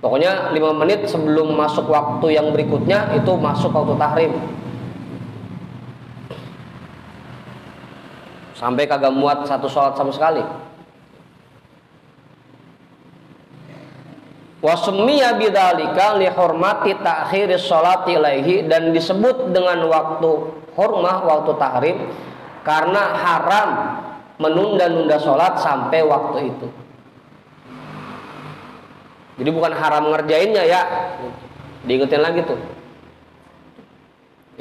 A: Pokoknya 5 menit sebelum masuk waktu yang berikutnya itu masuk waktu tahrim. Sampai kagak muat satu sholat sama sekali. Wa summiya bidzalika li hurmati ta'khiris sholati ilaihi, dan disebut dengan waktu hurmah, waktu tahrim, karena haram menunda-nunda sholat sampai waktu itu. Jadi bukan haram ngerjainnya ya, diingetin lagi tuh.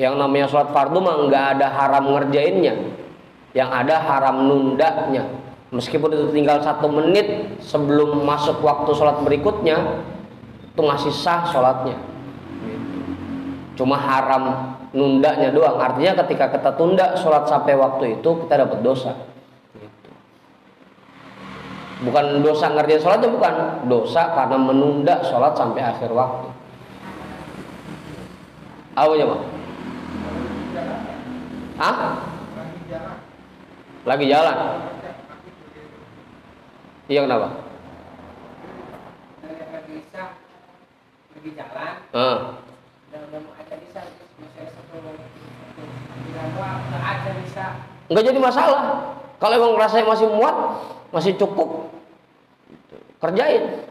A: Yang namanya sholat fardu mah nggak ada haram ngerjainnya, yang ada haram nundanya. Meskipun itu tinggal 1 menit sebelum masuk waktu sholat berikutnya, itu masih sah sholatnya. Cuma haram nundanya doang. Artinya ketika kita tunda sholat sampai waktu itu, kita dapat dosa. Bukan dosa ngerjain sholatnya, bukan. Dosa karena menunda sholat sampai akhir waktu. Apa ya, Bang? Hah? Lagi jalan. Iya, kenapa? Lagi jalan. Enggak jadi masalah. Kalau emang rasanya masih muat, masih cukup, kerjain.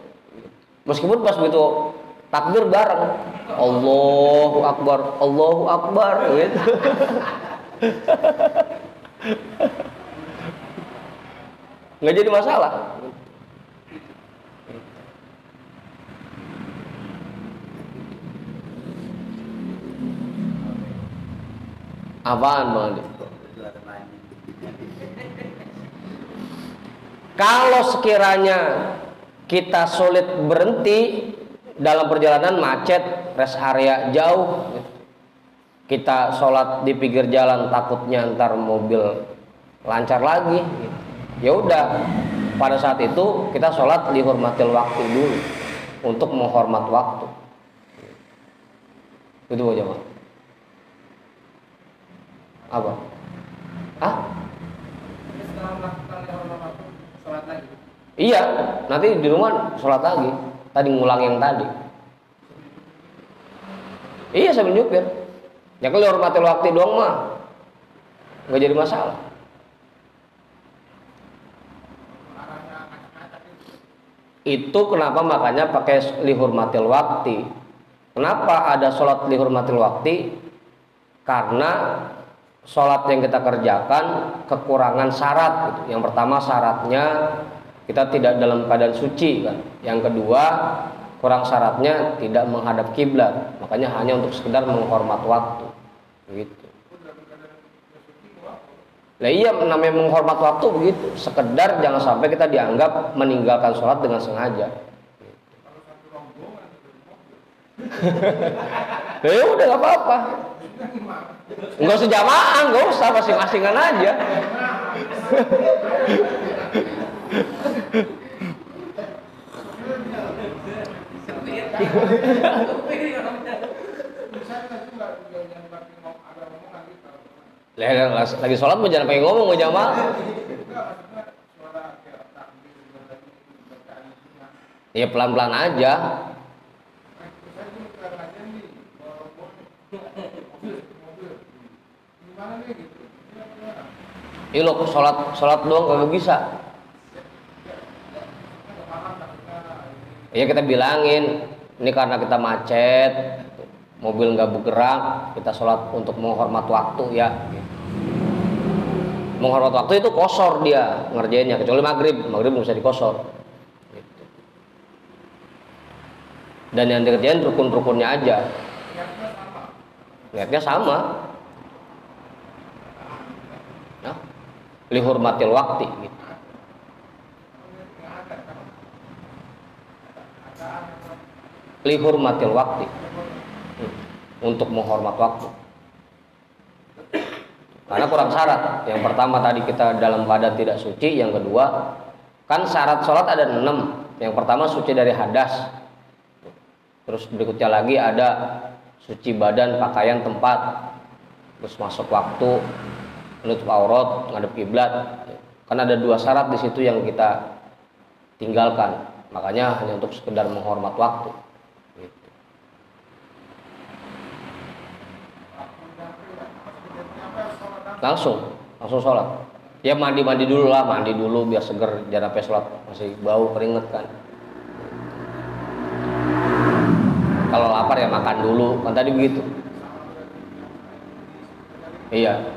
A: Meskipun pas begitu takbir bareng, Allahu Akbar, gitu. Nggak jadi masalah. Apaan, Bang Andi? Kalau sekiranya kita sulit berhenti dalam perjalanan, macet, rest area jauh, kita sholat di pinggir jalan takutnya ntar mobil lancar lagi, ya udah, pada saat itu kita sholat dihormatil waktu dulu untuk menghormat waktu. Itu aja, Bang. Apa? Hah?
B: Setelah melakukan waktu, sholat lagi.
A: Iya, nanti di rumah sholat lagi. Tadi ngulang yang tadi. Iya, sambil nyupir. Ya kalau hormatil waktu doang mah nggak jadi masalah. Itu kenapa makanya pakai lihurmatil waktu. Kenapa ada sholat lihurmatil waktu? Karena sholat yang kita kerjakan kekurangan syarat gitu. Yang pertama syaratnya kita tidak dalam keadaan suci kan. Yang kedua kurang syaratnya tidak menghadap kiblat. Makanya hanya untuk sekedar menghormat waktu gitu. Lah iya, namanya menghormat waktu begitu. Sekedar jangan sampai kita dianggap meninggalkan sholat dengan sengaja. Ya udah nggak apa-apa. Enggak usah jamaah, enggak usah, masing-masingan aja. Lagi sholat mau jangan pengen ngomong, mau jamaah. Ya pelan-pelan aja. Iya loh, sholat doang kagak bisa. Ya kita bilangin, ini karena kita macet, mobil nggak bergerak, kita sholat untuk menghormat waktu ya. Menghormat waktu itu kosor dia ngerjainnya, kecuali maghrib nggak bisa dikosor. Dan yang dikerjain rukun-rukunnya aja. Niatnya sama. Nah, lihurmatil waktu gitu. Lihurmatil waktu. Untuk menghormat waktu. Karena kurang syarat. Yang pertama tadi kita dalam badan tidak suci, yang kedua kan syarat sholat ada 6. Yang pertama suci dari hadas. Terus berikutnya lagi ada suci badan, pakaian, tempat. Terus masuk waktu, menutup aurat, ngadep kiblat. Kan ada 2 syarat di situ yang kita tinggalkan. Makanya hanya untuk sekedar menghormat waktu. Gitu. Langsung sholat. Ya mandi dulu lah, mandi dulu biar seger, jangan sampai sholat masih bau keringet kan. Kalau lapar ya makan dulu, kan tadi begitu. Iya.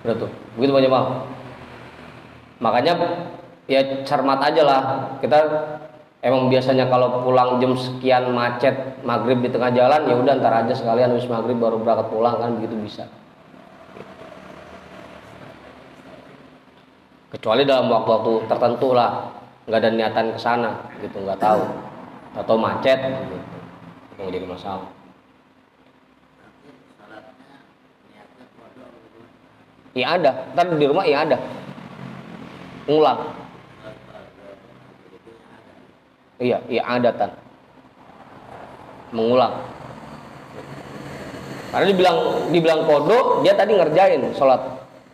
A: Udah tuh, begitu Pak Jamal. Makanya ya cermat aja lah. Kita emang biasanya kalau pulang jam sekian macet maghrib di tengah jalan, ya udah ntar aja sekalian habis maghrib baru berangkat pulang kan, begitu bisa. Kecuali dalam waktu-waktu tertentu lah, nggak ada niatan ke sana gitu, nggak tahu atau macet gitu, itu nggak jadi masalah. Iya ada, ntar di rumah iya ada, ngulang. Iya adatan, mengulang. Karena dibilang kodo, dia tadi ngerjain sholat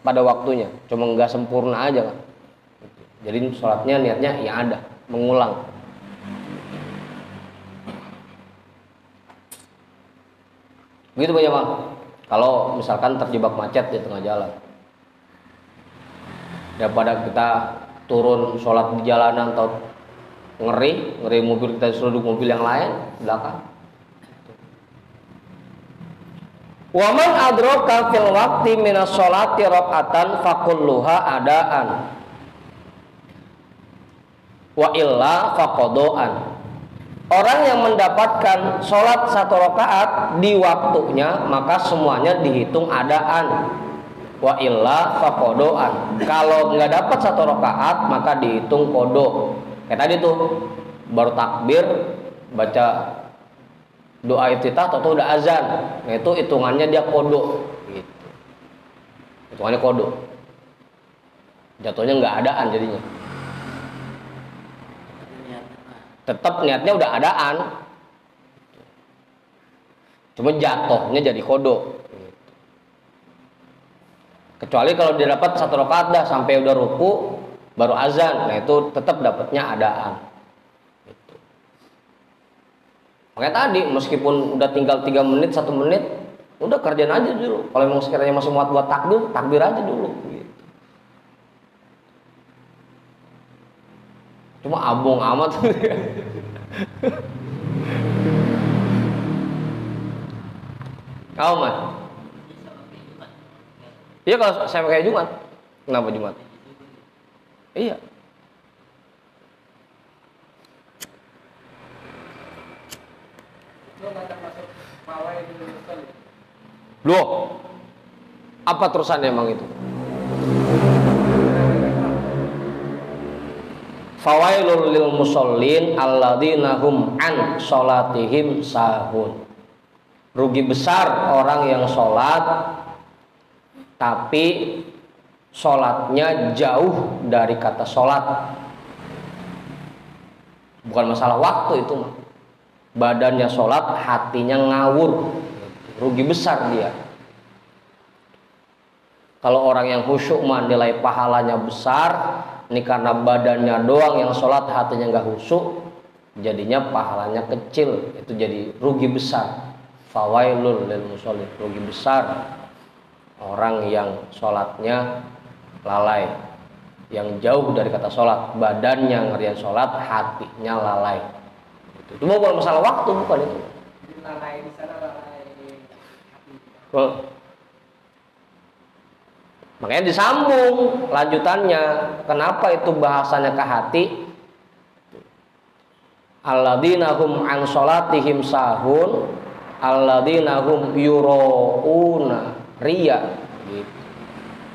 A: pada waktunya, cuma nggak sempurna aja kan. Jadi sholatnya niatnya ya ada, mengulang. Begitu Pak Jamal. Kalau misalkan terjebak macet di tengah jalan, daripada kita turun sholat di jalanan atau ngeri mobil, kita suruh duduk mobil yang lain belakang. Waman adroka fil waqti minas sholati rakaatan fakulluha adaan wa illa faqodoan. Orang yang mendapatkan sholat 1 rakaat di waktunya maka semuanya dihitung adaan. Wa illa faqodoan. Kalau nggak dapat 1 rakaat maka dihitung kodo. Kayak tadi tuh baru takbir baca doa iftitah atau udah azan, nah itu hitungannya dia kodo gitu. Hitungannya kodo, jatuhnya nggak adaan jadinya. Tetap niatnya udah adaan, cuma jatuhnya jadi kodo. Kecuali kalau dia dapat 1 rakaat dah sampai udah ruku baru azan, nah itu tetap dapatnya adaan. Gitu. Makanya tadi meskipun udah tinggal 3 menit 1 menit, udah kerjain aja dulu. Kalau memang sekiranya masih muat buat takbir aja dulu. Gitu. Cuma abong amat. Kau Mat? Iya kalau saya pakai Jumat. Kenapa Jumat? Iya. Loh, apa terusannya emang itu? Fawailul lil musallin alladzina hum an sholatihim sahun. Rugi besar orang yang sholat tapi sholatnya jauh dari kata sholat. Bukan masalah waktu itu, badannya sholat, hatinya ngawur. Rugi besar dia. Kalau orang yang khusyuk mah nilai pahalanya besar. Ini karena badannya doang yang sholat, hatinya nggak khusyuk, jadinya pahalanya kecil. Itu jadi rugi besar. Fawailul lil musallin, rugi besar orang yang sholatnya lalai, yang jauh dari kata sholat, badannya ngerian sholat, hatinya lalai. Itu bukan masalah waktu, bukan itu.
B: Lalai di sana, lalai hati.
A: Makanya disambung lanjutannya. Kenapa itu bahasanya ke hati? Alladzina hum an sholatihim sahun, alladzina hum yurouna riya. Gitu.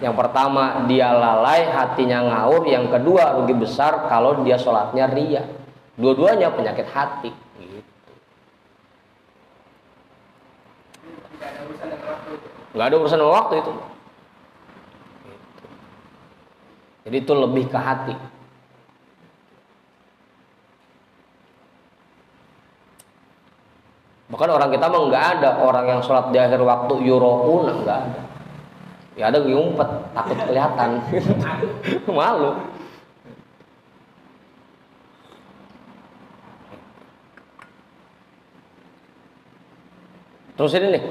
A: Yang pertama dia lalai, hatinya ngawur. Yang kedua rugi besar kalau dia sholatnya riya. Dua-duanya penyakit hati. Gitu. Nggak ada urusan dengan waktu itu. Jadi itu lebih ke hati. Bahkan orang kita mah nggak ada orang yang sholat di akhir waktu yurouna, nggak ada. Ya ada ngumpet, takut kelihatan. Malu. Terus ini nih.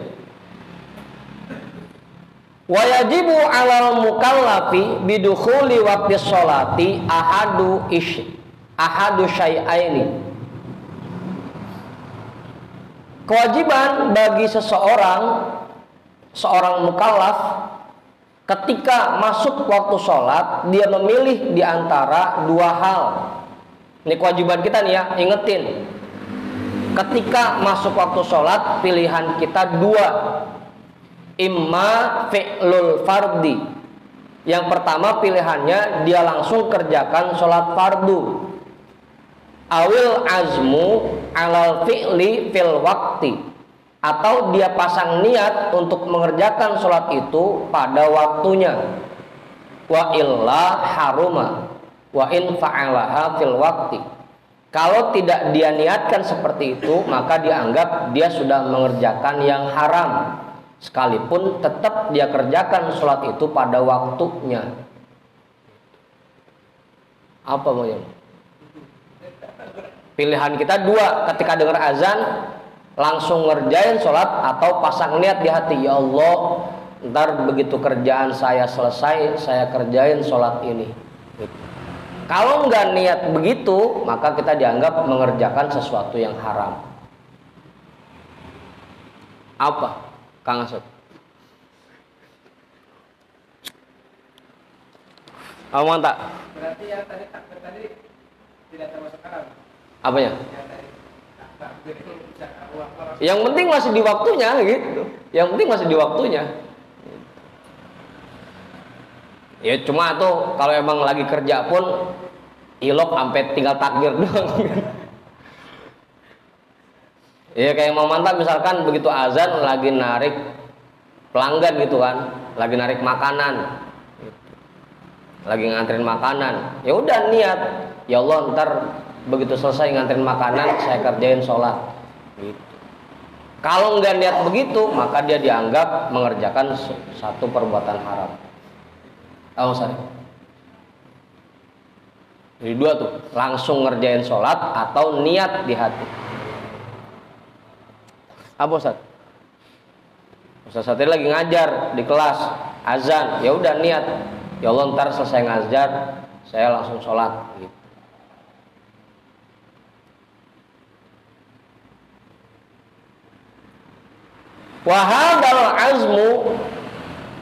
A: Wa yajibu 'alal mukallafi bidukhuli waqti sholati ahadu syai'aini. Kewajiban bagi seorang mukallaf ketika masuk waktu sholat, dia memilih di antara dua hal. Ini kewajiban kita nih ya, ingetin. Ketika masuk waktu sholat, pilihan kita dua. Imma fi'lul fardi. Yang pertama pilihannya dia langsung kerjakan sholat fardu. Awil azmu alal fi'li fil wakti. Atau dia pasang niat untuk mengerjakan sholat itu pada waktunya. Wa illa haruma wa in fa'alaha fil wakti. Kalau tidak dia niatkan seperti itu, maka dianggap dia sudah mengerjakan yang haram, sekalipun tetap dia kerjakan sholat itu pada waktunya. Apa maunya? Pilihan kita dua, ketika dengar azan langsung ngerjain sholat atau pasang niat di hati, ya Allah, ntar begitu kerjaan saya selesai, saya kerjain sholat ini. Kalau nggak niat begitu, maka kita dianggap mengerjakan sesuatu yang haram. Apa, Kang Asad? Ngomong tak?
B: Berarti yang tadi takbir tadi tidak termasuk haram.
A: Apanya?
B: Yang tadi takbir itu bisa uang.
A: Yang penting masih di waktunya gitu. Yang penting masih di waktunya. Ya cuma tuh kalau emang lagi kerja pun ilok sampai tinggal takbir doang. Ya kayak mau mantap misalkan begitu azan lagi narik pelanggan gitu kan, lagi narik makanan, lagi nganterin makanan. Ya udah niat, ya Allah ntar begitu selesai nganterin makanan saya kerjain sholat. Gitu. Kalau nggak niat begitu, maka dia dianggap mengerjakan satu perbuatan haram. Tahu saya? Jadi dua tuh, langsung ngerjain sholat atau niat di hati. Apa Ustaz? Ustaz tadi lagi ngajar di kelas, azan, ya udah niat. Ya Allah ntar selesai ngajar, saya langsung sholat. Gitu. Wahadal azmu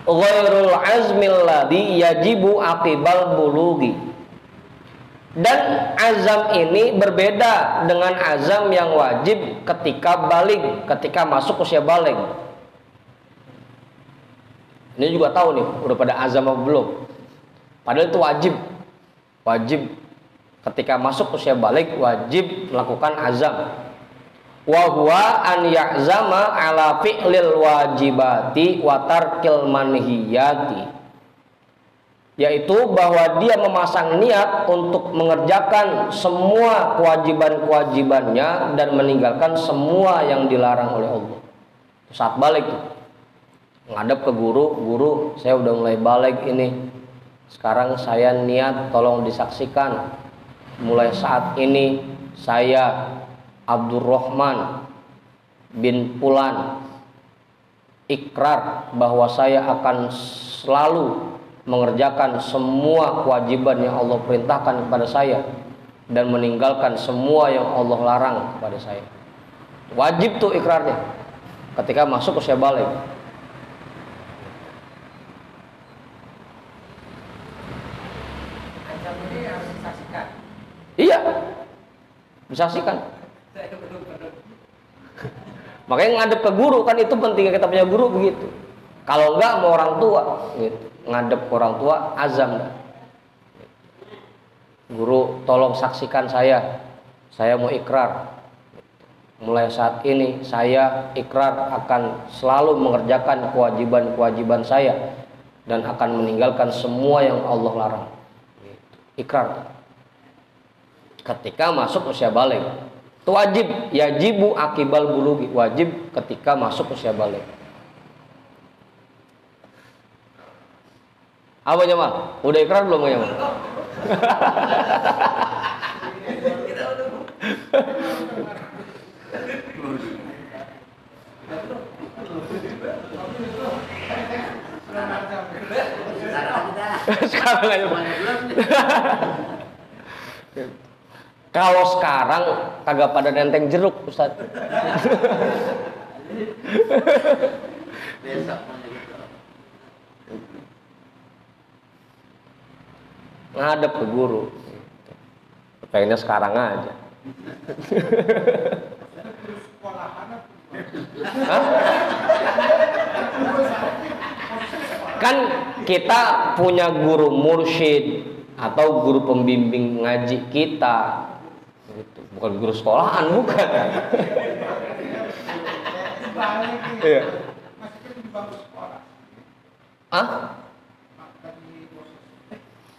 A: ghairul azmil ladzi yajibu aqibal bulughi. Dan azam ini berbeda dengan azam yang wajib ketika baligh, ketika masuk usia baligh. Ini juga tahu nih, udah pada azam apa belum? Padahal itu wajib. Wajib ketika masuk usia baligh wajib melakukan azam. Wa huwa an ya'zama ala fi'lil wajibati wa tarkil manhiyati, yaitu bahwa dia memasang niat untuk mengerjakan semua kewajiban-kewajibannya dan meninggalkan semua yang dilarang oleh Allah. Saat balik tuh, ngadep ke guru, saya udah mulai balik ini, sekarang saya niat tolong disaksikan, mulai saat ini saya Abdurrahman bin Fulan ikrar bahwa saya akan selalu mengerjakan semua kewajiban yang Allah perintahkan kepada saya dan meninggalkan semua yang Allah larang kepada saya. Wajib tuh ikrarnya ketika masuk usia baligh.
B: Azam ini harus disaksikan.
A: Iya, disaksikan. Makanya ngadep ke guru kan itu pentingnya kita punya guru begitu. Kalau enggak mau orang tua gitu. Ngadep ke orang tua azam dah. Guru tolong saksikan saya mau ikrar. Mulai saat ini saya ikrar akan selalu mengerjakan kewajiban-kewajiban saya dan akan meninggalkan semua yang Allah larang. Ikrar ketika masuk usia baligh. Itu wajib, yajibu akibal bulughi, wajib ketika masuk usia baligh. Apa Jamal? Udah ikrar belum Jamal? Sekarang aja. Kalau sekarang kagak pada nenteng jeruk, Ustaz. ngadep ke guru. Pengennya sekarang aja. Hah? Kan kita punya guru mursyid atau guru pembimbing ngaji kita, bukan guru sekolahan, bukan. Iya. Hah?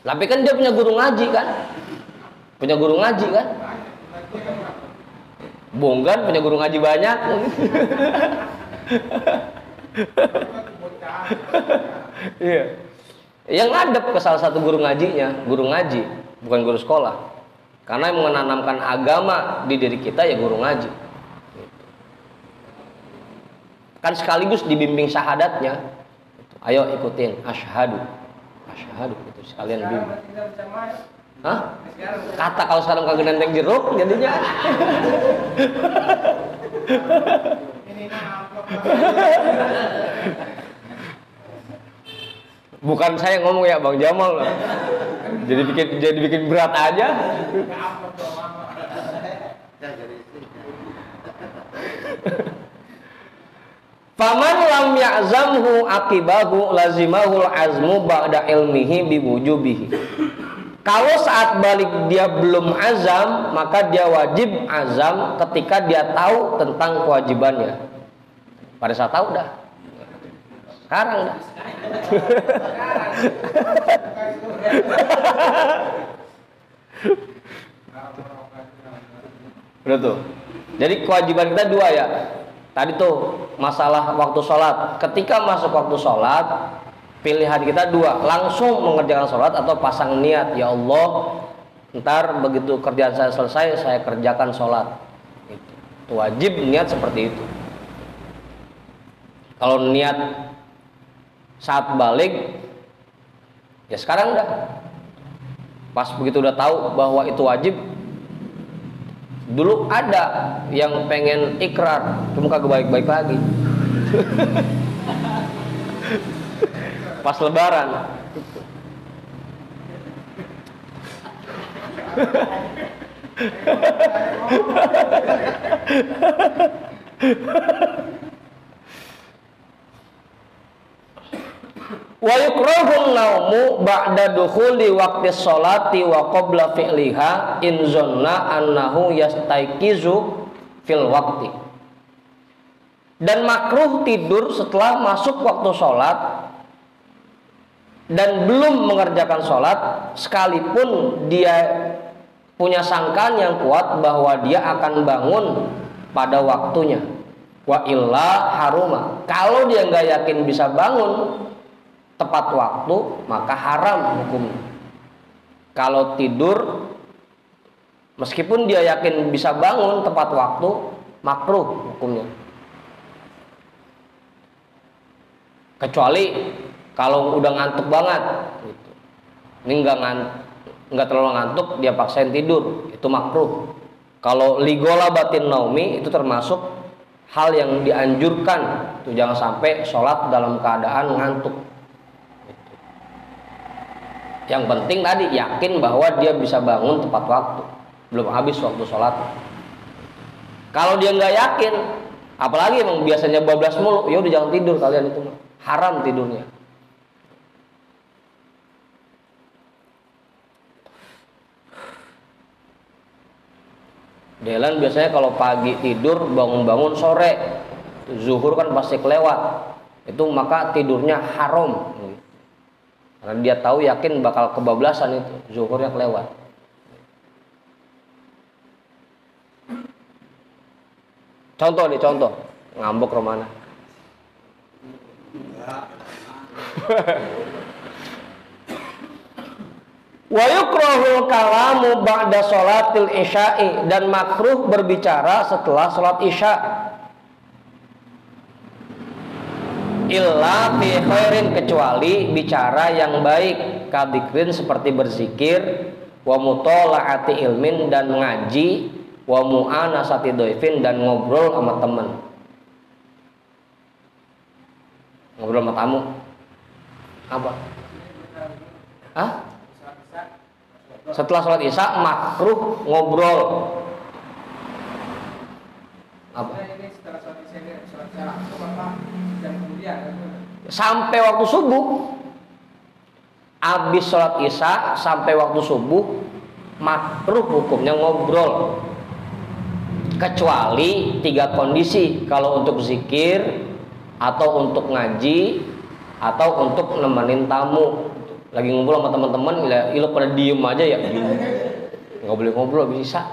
A: Tapi kan dia punya guru ngaji kan? Punya guru ngaji kan? Bonggan punya guru ngaji banyak. Iya. Yang ngadep ke salah satu guru ngajinya, guru ngaji, bukan guru sekolah. Karena yang menanamkan agama di diri kita ya guru ngaji. Kan sekaligus dibimbing syahadatnya. Ayo ikutin asyhadu. Asyhadu itu sekalian bimbing. Hah? Kata kalau sekarang kagak nenteng jeruk jadinya. Bukan saya ngomong ya Bang Jamal. Jadi bikin berat aja. Faman lam ya'zamhu akibahu lazimahul azmu ba'da ilmihi biwujubihi. Kalau saat balik dia belum azam, maka dia wajib azam ketika dia tahu tentang kewajibannya. Pada saat tahu dah. Sekarang dah. Udah tuh. Jadi kewajiban kita dua ya. Tadi tuh masalah waktu sholat. Ketika masuk waktu sholat, pilihan kita dua, langsung mengerjakan sholat atau pasang niat, ya Allah, ntar begitu kerjaan saya selesai, saya kerjakan sholat. Itu wajib niat seperti itu. Kalau niat saat balik, ya sekarang udah. Pas begitu udah tahu bahwa itu wajib. Dulu ada yang pengen ikrar, cuma kagak baik-baik lagi. Pas lebaran. Wa yukrahun naumu ba'da dukhuli waqti sholati wa qabla fi'liha in zonna annahu yastaiqizu fil waqti. Dan makruh tidur setelah masuk waktu sholat dan belum mengerjakan sholat, sekalipun dia punya sangkaan yang kuat bahwa dia akan bangun pada waktunya. Wa illa haruma. Kalau dia nggak yakin bisa bangun tepat waktu, maka haram hukumnya. Kalau tidur meskipun dia yakin bisa bangun tepat waktu, makruh hukumnya. Kecuali kalau udah ngantuk banget gitu. Ini nggak terlalu ngantuk, dia paksain tidur, itu makruh. Kalau ligola batin naumi itu termasuk hal yang dianjurkan, tuh jangan sampai sholat dalam keadaan ngantuk. Yang penting tadi yakin bahwa dia bisa bangun tepat waktu, belum habis waktu sholat. Kalau dia nggak yakin, apalagi emang biasanya bablas mulu, ya udah jangan tidur kalian, itu haram tidurnya. Delan biasanya kalau pagi tidur bangun-bangun sore, zuhur kan pasti kelewat, itu maka tidurnya haram. Karena dia tahu yakin bakal kebablasan itu, zuhurnya kelewat. Contoh, ngambek romana. Wa yukrahul kalamu ba'da sholatil isya'i, dan makruh berbicara setelah sholat isya. Illa fi khairin, kecuali bicara yang baik, kadikrin seperti berzikir, wa mutola'ati ilmin dan ngaji, wa mu'anasati doifin dan ngobrol sama teman. Ngobrol sama tamu. Apa? Hah? Setelah sholat isya makruh ngobrol. Apa?
B: Ini setelah sholat isya ini sholat isya langsung apa jam kemudian?
A: Sampai waktu subuh. Habis sholat isya sampai waktu subuh makruh hukumnya ngobrol. Kecuali 3 kondisi, kalau untuk zikir atau untuk ngaji atau untuk nemenin tamu. Lagi ngobrol sama teman-teman, lo pada diem aja ya, nggak boleh ngobrol bisa.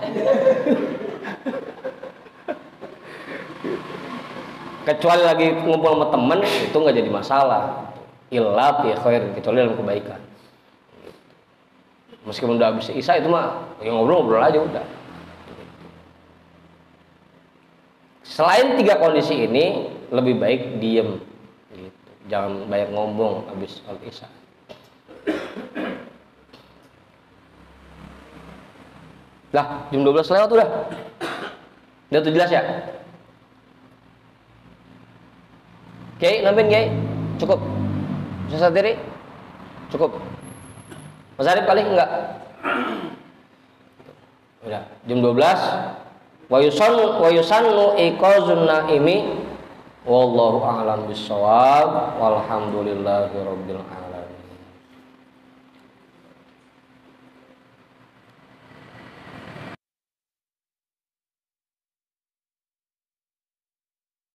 A: Kecuali lagi ngumpul sama temen itu nggak jadi masalah. Ilat ya khair, kecuali dalam kebaikan. Meskipun udah habis isya itu mah ya ngobrol-ngobrol aja udah. Selain 3 kondisi ini lebih baik diem, gitu. Jangan banyak ngomong habis sholat isya. Lah, jam 12 lewat udah. Udah tuh jelas ya? Oke, nambahin Kiai. Cukup. Bisa sendiri? Cukup. Mas Arif kali enggak? Udah, jam 12. Wa yusannu iqazun naimi wallahu a'lam bissawab walhamdulillahi rabbil alamin.